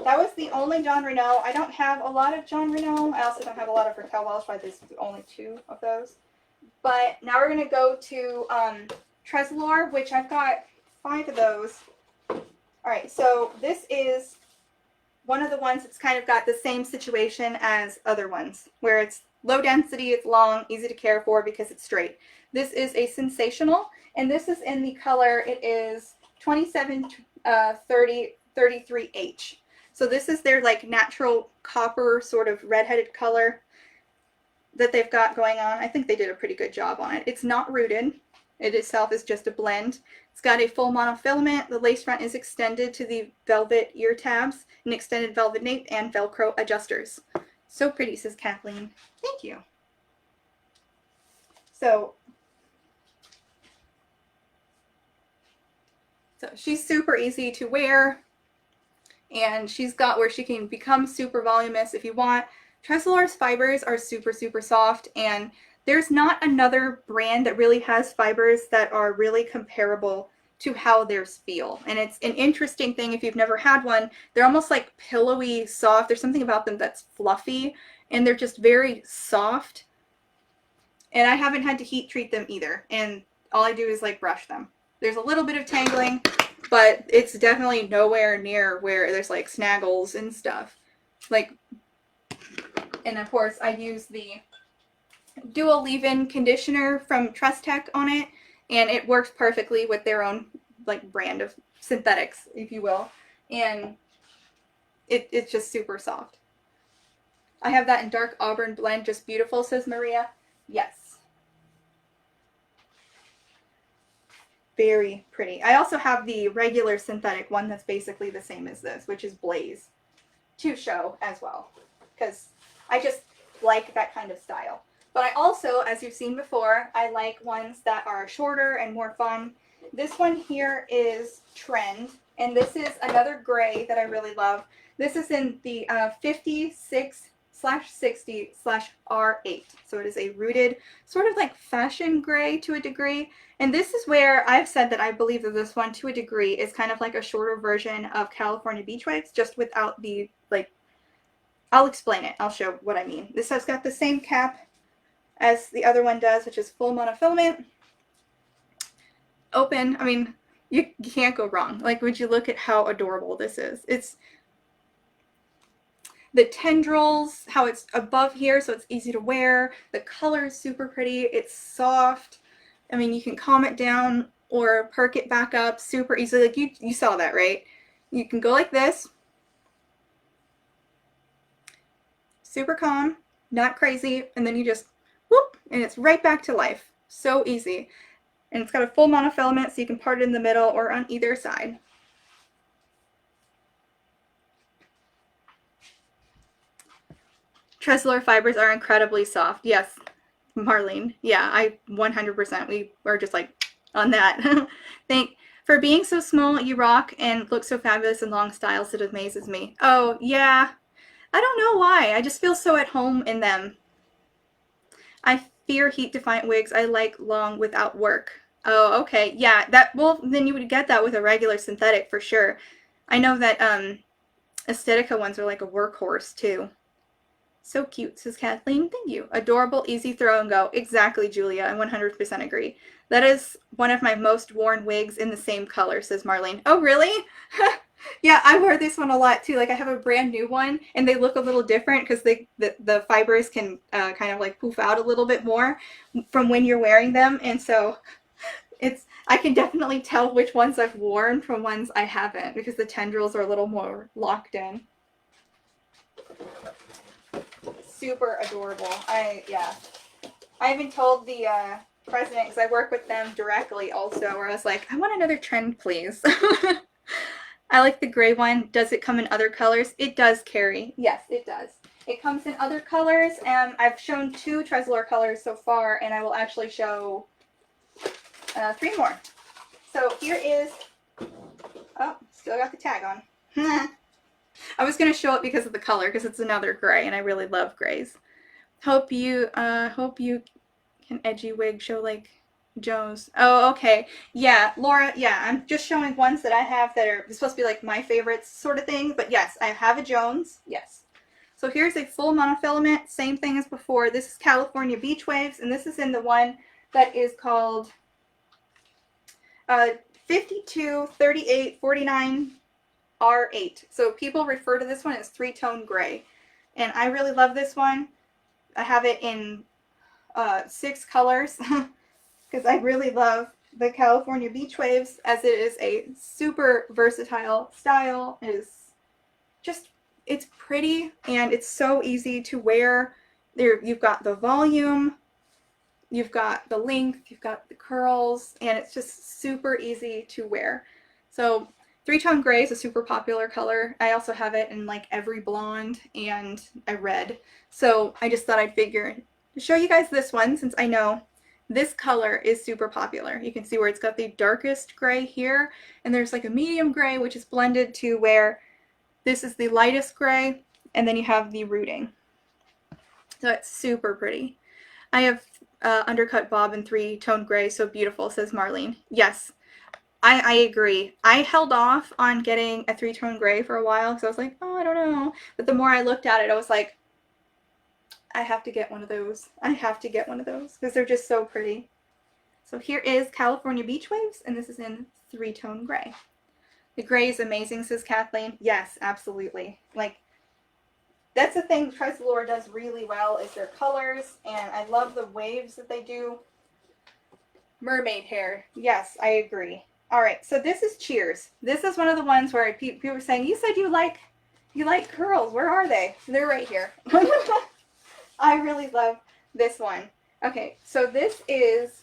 That was the only John Renau. I don't have a lot of John Renau. I also don't have a lot of Raquel Welch, but there's only 2 of those. But now we're going to go to Tressallure, which I've got 5 of those. All right, so this is one of the ones that's kind of got the same situation as other ones, where it's low density, it's long, easy to care for because it's straight. This is a sensational, and this is in the color, it is 2733H. So this is their like natural copper sort of redheaded color that they've got going on. I think they did a pretty good job on it. It's not rooted. It itself is just a blend. It's got a full monofilament. The lace front is extended to the velvet ear tabs, an extended velvet nape, and Velcro adjusters. So pretty, says Kathleen. Thank you. So she's super easy to wear, and she's got where she can become super voluminous if you want. Tressallure's fibers are super, super soft, and there's not another brand that really has fibers that are really comparable to how theirs feel. And it's an interesting thing if you've never had one. They're almost like pillowy soft. There's something about them that's fluffy, and they're just very soft. And I haven't had to heat treat them either. And all I do is like brush them. There's a little bit of tangling, but it's definitely nowhere near where there's like snaggles and stuff. Like, and of course I use the dual leave-in conditioner from Tress Tech on it, and it works perfectly with their own like brand of synthetics, if you will. And it's just super soft. I have that in dark auburn blend, just beautiful, says Maria. Yes. Very pretty. I also have the regular synthetic one that's basically the same as this, which is Blaze, to show as well, because I just like that kind of style. But I also, as you've seen before, I like ones that are shorter and more fun. This one here is Trend, and this is another gray that I really love. This is in the 56/60/R8. So it is a rooted, sort of like fashion gray to a degree. And this is where I've said that I believe that this one, to a degree, is kind of like a shorter version of California Beach Waves, just without the, like, I'll explain it. I'll show what I mean. This has got the same cap as the other one does, which is full monofilament. Open. I mean, you can't go wrong. Like, would you look at how adorable this is? It's the tendrils, how it's above here, so it's easy to wear. The color is super pretty. It's soft. I mean, you can calm it down or perk it back up super easily. Like, you saw that, right? You can go like this. Super calm, not crazy, and then you just whoop, and it's right back to life. So easy. And it's got a full monofilament, so you can part it in the middle or on either side. Tressallure fibers are incredibly soft. Yes, Marlene. Yeah, I 100%. We were just like on that. For being so small, you rock and look so fabulous in long styles. It amazes me. Oh, yeah. I don't know why. I just feel so at home in them. I fear heat-defiant wigs. I like long without work. Oh, okay. Yeah, well, then you would get that with a regular synthetic for sure. I know that Aesthetica ones are like a workhorse too. So cute, says Kathleen. Thank you. Adorable, easy throw and go. Exactly, Julia. I 100% agree. That is one of my most worn wigs in the same color, says Marlene. Oh, really? Yeah, I wear this one a lot too. Like, I have a brand new one, and they look a little different because the fibers can kind of like poof out a little bit more from when you're wearing them, and so I can definitely tell which ones I've worn from ones I haven't because the tendrils are a little more locked in. Super adorable. I even told the president, because I work with them directly also, where I was like, I want another Trend, please. I like the gray one. Does it come in other colors? It does, Carrie. Yes, it does. It comes in other colors, and I've shown 2 Tressallure colors so far, and I will actually show 3 more. So here is, oh, still got the tag on. I was going to show it because of the color, because it's another gray, and I really love grays. Hope you can edgy wig show like Joe's. Oh, okay. Yeah, Laura, yeah, I'm just showing ones that I have that are supposed to be like my favorites sort of thing, but yes, I have a Jones, yes. So here's a full monofilament, same thing as before. This is California Beach Waves, and this is in the one that is called 52, 38, 49, R8. So people refer to this one as 3-tone gray. And I really love this one. I have it in 6 colors because I really love the California Beach Waves, as it is a super versatile style. It is just, it's pretty and it's so easy to wear. There, you've got the volume, you've got the length, you've got the curls, and it's just super easy to wear. So 3-tone gray is a super popular color. I also have it in like every blonde and a red. So I just thought I'd figure to show you guys this one, since I know this color is super popular. You can see where it's got the darkest gray here, and there's like a medium gray, which is blended to where this is the lightest gray, and then you have the rooting. So it's super pretty. I have undercut bob in 3-tone gray, so beautiful, says Marlene. Yes. I agree. I held off on getting a 3-tone gray for a while because I was like, oh, I don't know. But the more I looked at it, I was like, I have to get one of those. I have to get one of those because they're just so pretty. So here is California Beach Waves, and this is in 3-tone gray. The gray is amazing, says Kathleen. Yes, absolutely. Like, that's the thing tressallure does really well, is their colors, and I love the waves that they do. Mermaid hair. Yes, I agree. All right, so this is Cheers. This is one of the ones where people were saying, you said you like curls. Where are they? They're right here. I really love this one. Okay, so this is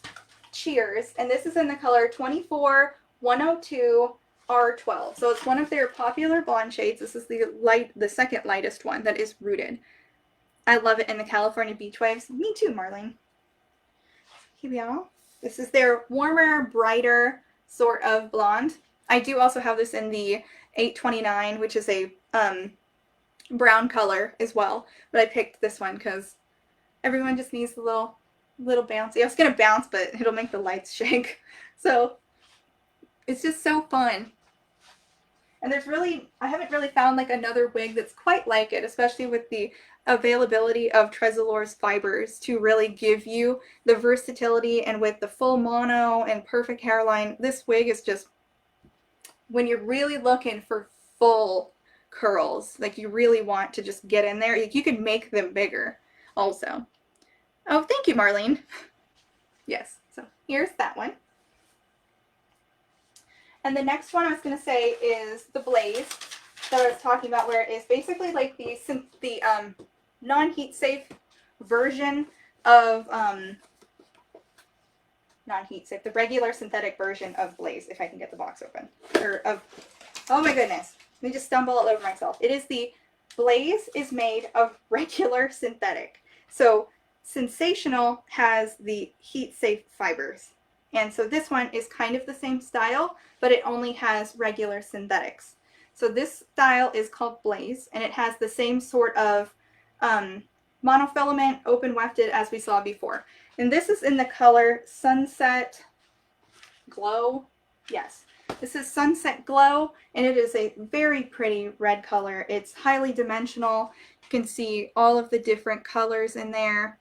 Cheers, and this is in the color 24 102 R12. So it's one of their popular blonde shades. This is the second lightest one that is rooted. I love it in the California Beach Waves. Me too, Marlene. Here we are. This is their warmer, brighter sort of blonde. I do also have this in the 829, which is a brown color as well. But I picked this one because everyone just needs a little bouncy. I was going to bounce, but it'll make the lights shake. So it's just so fun. And I haven't really found like another wig that's quite like it, especially with the availability of Tressallure's fibers to really give you the versatility, and with the full mono and perfect hairline. This wig is just, when you're really looking for full curls, like you really want to just get in there, you can make them bigger also. Oh, thank you, Marlene. Yes, so here's that one. And the next one I was going to say is the Blaze that I was talking about, where it is basically like the non-heat safe version of, non-heat safe, the regular synthetic version of Blaze, if I can get the box open. Oh my goodness, let me just stumble all over myself. It is the Blaze is made of regular synthetic. So Sensational has the heat safe fibers. And so this one is kind of the same style, but it only has regular synthetics. So this style is called Blaze, and it has the same sort of monofilament open wefted as we saw before. And this is in the color Sunset Glow. Yes, this is Sunset Glow, and it is a very pretty red color. It's highly dimensional. You can see all of the different colors in there.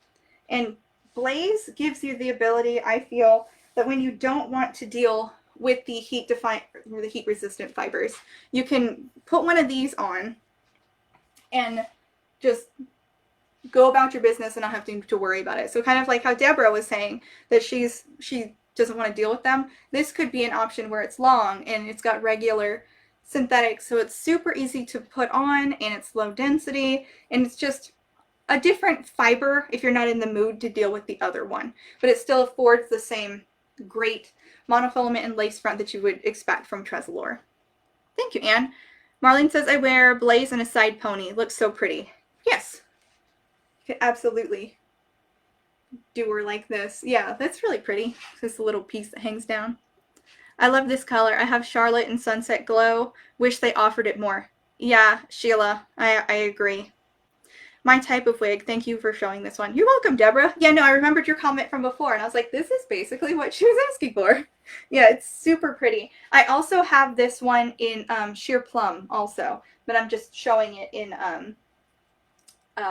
And Blaze gives you the ability, I feel, that when you don't want to deal with the heat resistant fibers, you can put one of these on and just go about your business and not have to worry about it. So kind of like how Deborah was saying that she doesn't want to deal with them. This could be an option where it's long and it's got regular synthetic, so it's super easy to put on, and it's low density, and it's just a different fiber if you're not in the mood to deal with the other one. But it still affords the same great monofilament and lace front that you would expect from Tressallure. Thank you, Anne. Marlene says, I wear Blaze and a side pony. Looks so pretty. Yes. You could absolutely do her like this. Yeah, that's really pretty. This little piece that hangs down. I love this color. I have Charlotte and Sunset Glow. Wish they offered it more. Yeah, Sheila, I agree. My type of wig. Thank you for showing this one. You're welcome, Deborah. Yeah, no, I remembered your comment from before, and I was like, this is basically what she was asking for. Yeah, it's super pretty. I also have this one in Sheer Plum also, but I'm just showing it in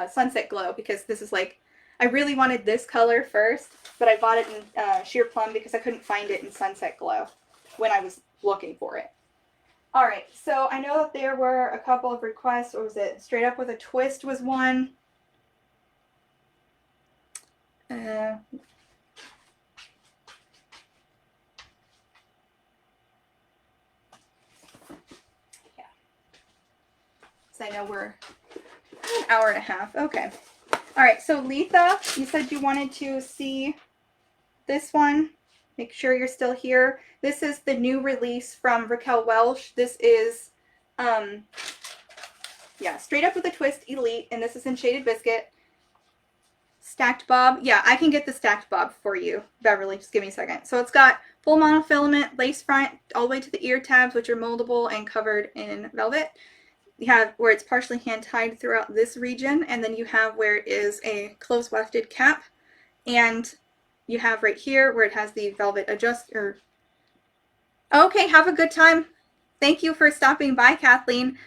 Sunset Glow because this is like, I really wanted this color first, but I bought it in Sheer Plum because I couldn't find it in Sunset Glow when I was looking for it. All right, so I know that there were a couple of requests. What was it? Straight Up with a Twist was one. Yeah. So I know we're an hour and a half. Okay. All right, so Letha, you said you wanted to see this one. Make sure you're still here. This is the new release from Raquel Welch. This is, yeah, Straight Up with a Twist Elite, and this is in Shaded Biscuit. Stacked Bob. Yeah, I can get the Stacked Bob for you, Beverly. Just give me a second. So it's got full monofilament, lace front, all the way to the ear tabs, which are moldable and covered in velvet. You have where it's partially hand-tied throughout this region, and then you have where it is a close wefted cap, and you have right here where it has the velvet adjuster. Okay, have a good time. Thank you for stopping by, Kathleen.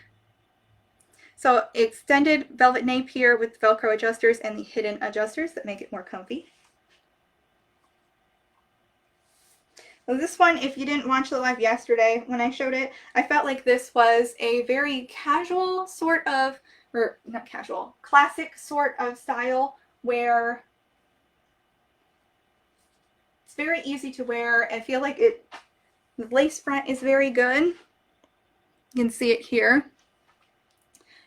So extended velvet nape here with Velcro adjusters and the hidden adjusters that make it more comfy. So this one, if you didn't watch the live yesterday when I showed it, I felt like this was a very casual sort of, or not casual, classic sort of style where it's very easy to wear. I feel like the lace front is very good. You can see it here.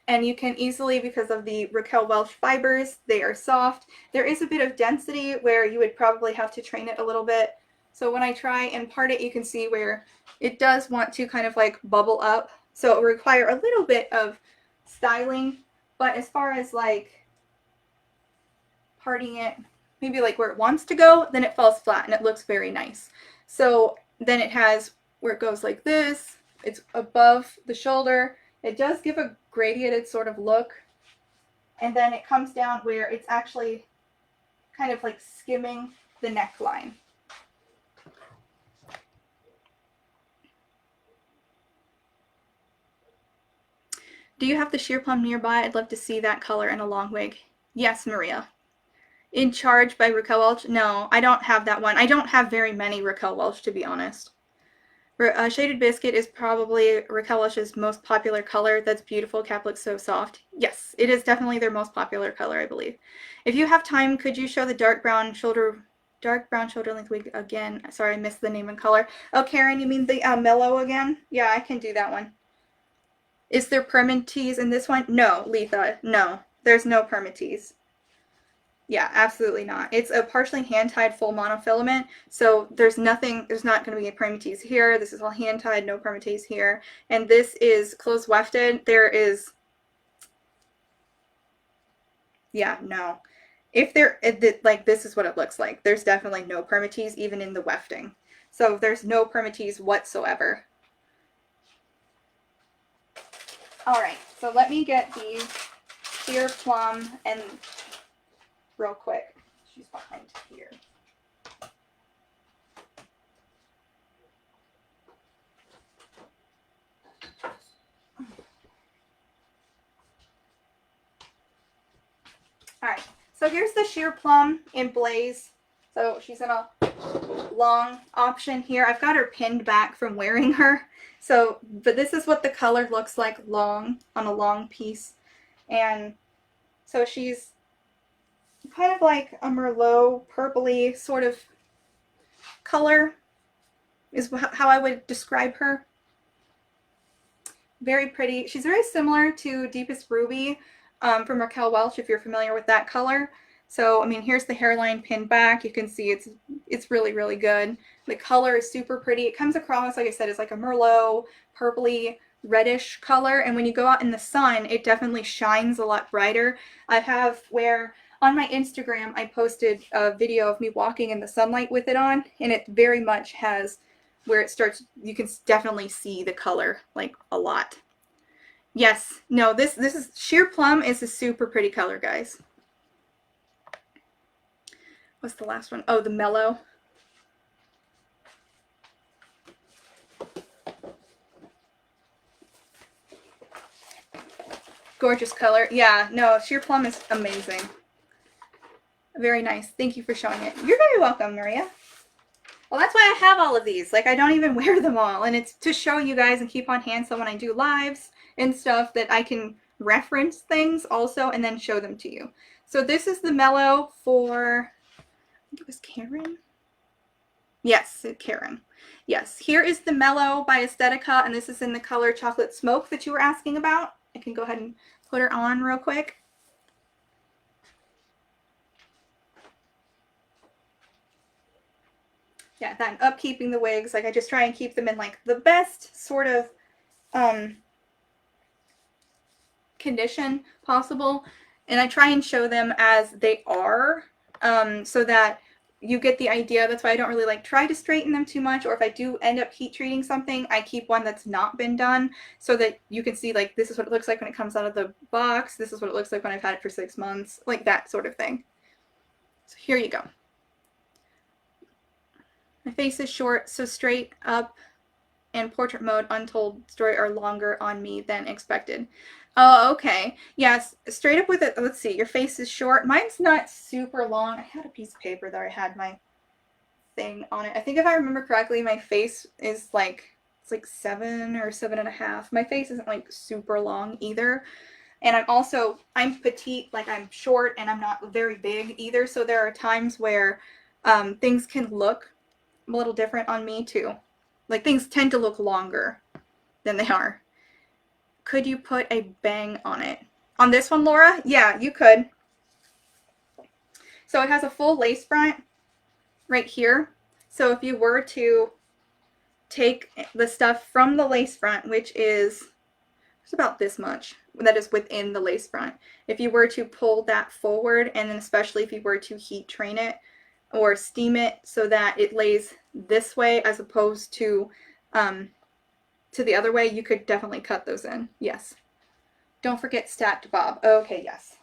And you can easily, because of the Raquel Welch fibers, they are soft. There is a bit of density where you would probably have to train it a little bit. So when I try and part it, you can see where it does want to kind of like bubble up. So it will require a little bit of styling. But as far as like parting it, maybe like where it wants to go, then it falls flat and it looks very nice. So then it has where it goes like this. It's above the shoulder. It does give a gradiated sort of look. And then it comes down where it's actually kind of like skimming the neckline. Do you have the sheer plum nearby? I'd love to see that color in a long wig. Yes, Maria. In Charge by Raquel Welch? No, I don't have that one. I don't have very many Raquel Welch, to be honest. Shaded Biscuit is probably Raquel Welch's most popular color. That's beautiful. Cap looks so soft. Yes, it is definitely their most popular color, I believe. If you have time, could you show the dark brown shoulder length wig again? Sorry, I missed the name and color. Oh, Karen, you mean the mellow again? Yeah, I can do that one. Is there permatease in this one? No, Letha, no. There's no permatease. Yeah, absolutely not. It's a partially hand-tied full monofilament, so there's not going to be a permatease here. This is all hand-tied, no permatease here. And this is close wefted. There is, yeah, no. If there, like this is what it looks like. There's definitely no permatease even in the wefting. So there's no permatease whatsoever. All right, so let me get the sheer plum and real quick. She's behind here. All right, so here's the sheer plum in Blaze. So she's in a long option here. I've got her pinned back from wearing her. So, but this is what the color looks like long on a long piece. And so she's kind of like a Merlot purpley sort of color is how I would describe her. Very pretty. She's very similar to Deepest Ruby from Raquel Welch, if you're familiar with that color. So, I mean, here's the hairline pinned back. You can see it's really, really good. The color is super pretty. It comes across, like I said, as like a Merlot purpley reddish color. And when you go out in the sun, it definitely shines a lot brighter. I have where On my Instagram, I posted a video of me walking in the sunlight with it on, and it very much has where it starts, you can definitely see the color, like, a lot. Yes, no, this is, Sheer Plum is a super pretty color, guys. What's the last one? Oh, the Mellow. Gorgeous color. Yeah, no, Sheer Plum is amazing. Very nice. Thank you for showing it. You're very welcome, Maria. Well, that's why I have all of these. Like, I don't even wear them all. And it's to show you guys and keep on hand so when I do lives and stuff that I can reference things also and then show them to you. So this is the Mellow for, I think it was Karen? Yes, Karen. Yes, here is the Mellow by Aesthetica, and this is in the color Chocolate Smoke that you were asking about. I can go ahead and put her on real quick. Yeah, that and upkeeping the wigs. Like, I just try and keep them in, like, the best sort of condition possible. And I try and show them as they are so that you get the idea. That's why I don't really, like, try to straighten them too much. Or if I do end up heat treating something, I keep one that's not been done so that you can see, like, this is what it looks like when it comes out of the box. This is what it looks like when I've had it for 6 months. Like, that sort of thing. So here you go. My face is short, so straight up and portrait mode untold story are longer on me than expected. Oh, okay. Yes, straight up with it. Let's see. Your face is short. Mine's not super long. I had a piece of paper that I had my thing on it. I think if I remember correctly, my face is like, it's like 7 or 7.5. My face isn't like super long either. And I'm petite, like I'm short and I'm not very big either. So there are times where things can look a little different on me too. Like, things tend to look longer than they are. Could you put a bang on it? On this one, Laura? Yeah, you could. So it has a full lace front right here. So if you were to take the stuff from the lace front, which is it's about this much, that is within the lace front. If you were to pull that forward, and then especially if you were to heat train it or steam it so that it lays this way as opposed to the other way, you could definitely cut those in. Yes. Don't forget stacked bob. Okay, yes.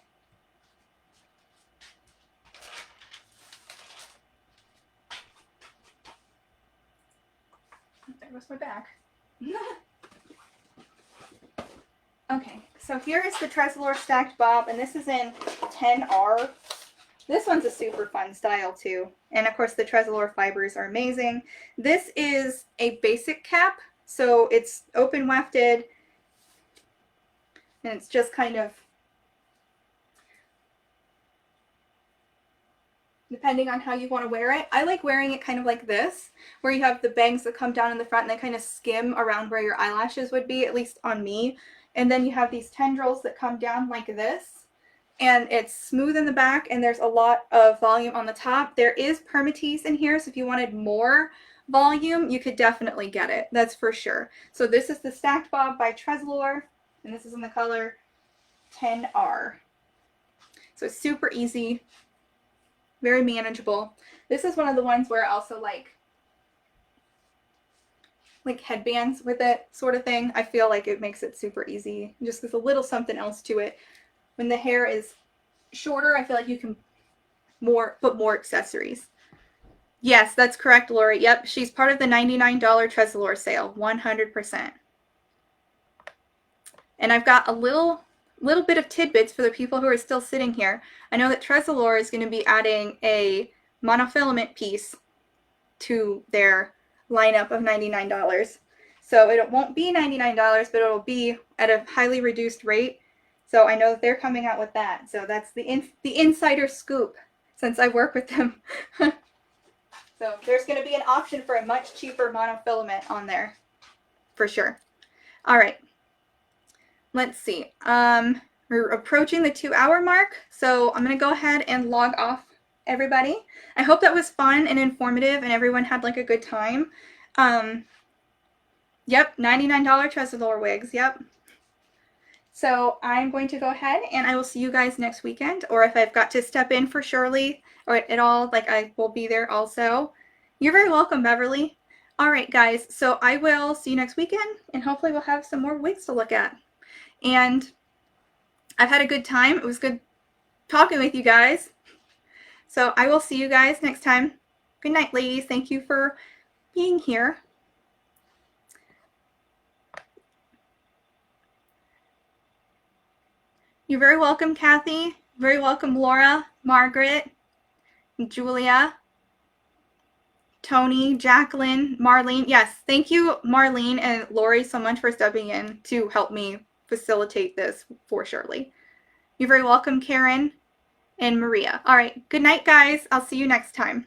There goes my back. Okay, so here is the Tressallure stacked bob, and this is in 10R. This one's a super fun style too. And of course the Tressallure fibers are amazing. This is a basic cap, so it's open wefted, and it's just kind of, depending on how you want to wear it. I like wearing it kind of like this, where you have the bangs that come down in the front and they kind of skim around where your eyelashes would be, at least on me. And then you have these tendrils that come down like this, and it's smooth in the back, and there's a lot of volume on the top. There is permatease in here, so if you wanted more volume, you could definitely get it. That's for sure. So this is the stacked bob by Tressallure, and this is in the color 10R. So it's super easy, very manageable. This is one of the ones where I also like headbands with it, sort of thing. I feel like it makes it super easy. Just there's a little something else to it. When the hair is shorter, I feel like you can put more accessories. Yes, that's correct, Lori. Yep, she's part of the $99 Tressallure sale, 100%. And I've got a little bit of tidbits for the people who are still sitting here. I know that Tressallure is going to be adding a monofilament piece to their lineup of $99. So it won't be $99, but it'll be at a highly reduced rate. So I know that they're coming out with that. So that's the insider scoop, since I work with them. So there's going to be an option for a much cheaper monofilament on there, for sure. All right. Let's see. We're approaching the 2-hour mark, so I'm going to go ahead and log off, everybody. I hope that was fun and informative and everyone had like a good time. Yep, $99 Tressallure wigs. Yep. So I'm going to go ahead and I will see you guys next weekend, or if I've got to step in for Shirley or at all, like I will be there also. You're very welcome, Beverly. All right, guys, so I will see you next weekend, and hopefully we'll have some more wigs to look at. And I've had a good time. It was good talking with you guys. So I will see you guys next time. Good night, ladies. Thank you for being here. You're very welcome, Kathy. Very welcome, Laura, Margaret, Julia, Tony, Jacqueline, Marlene. Yes, thank you, Marlene and Lori, so much for stepping in to help me facilitate this for Shirley. You're very welcome, Karen and Maria. All right, good night, guys. I'll see you next time.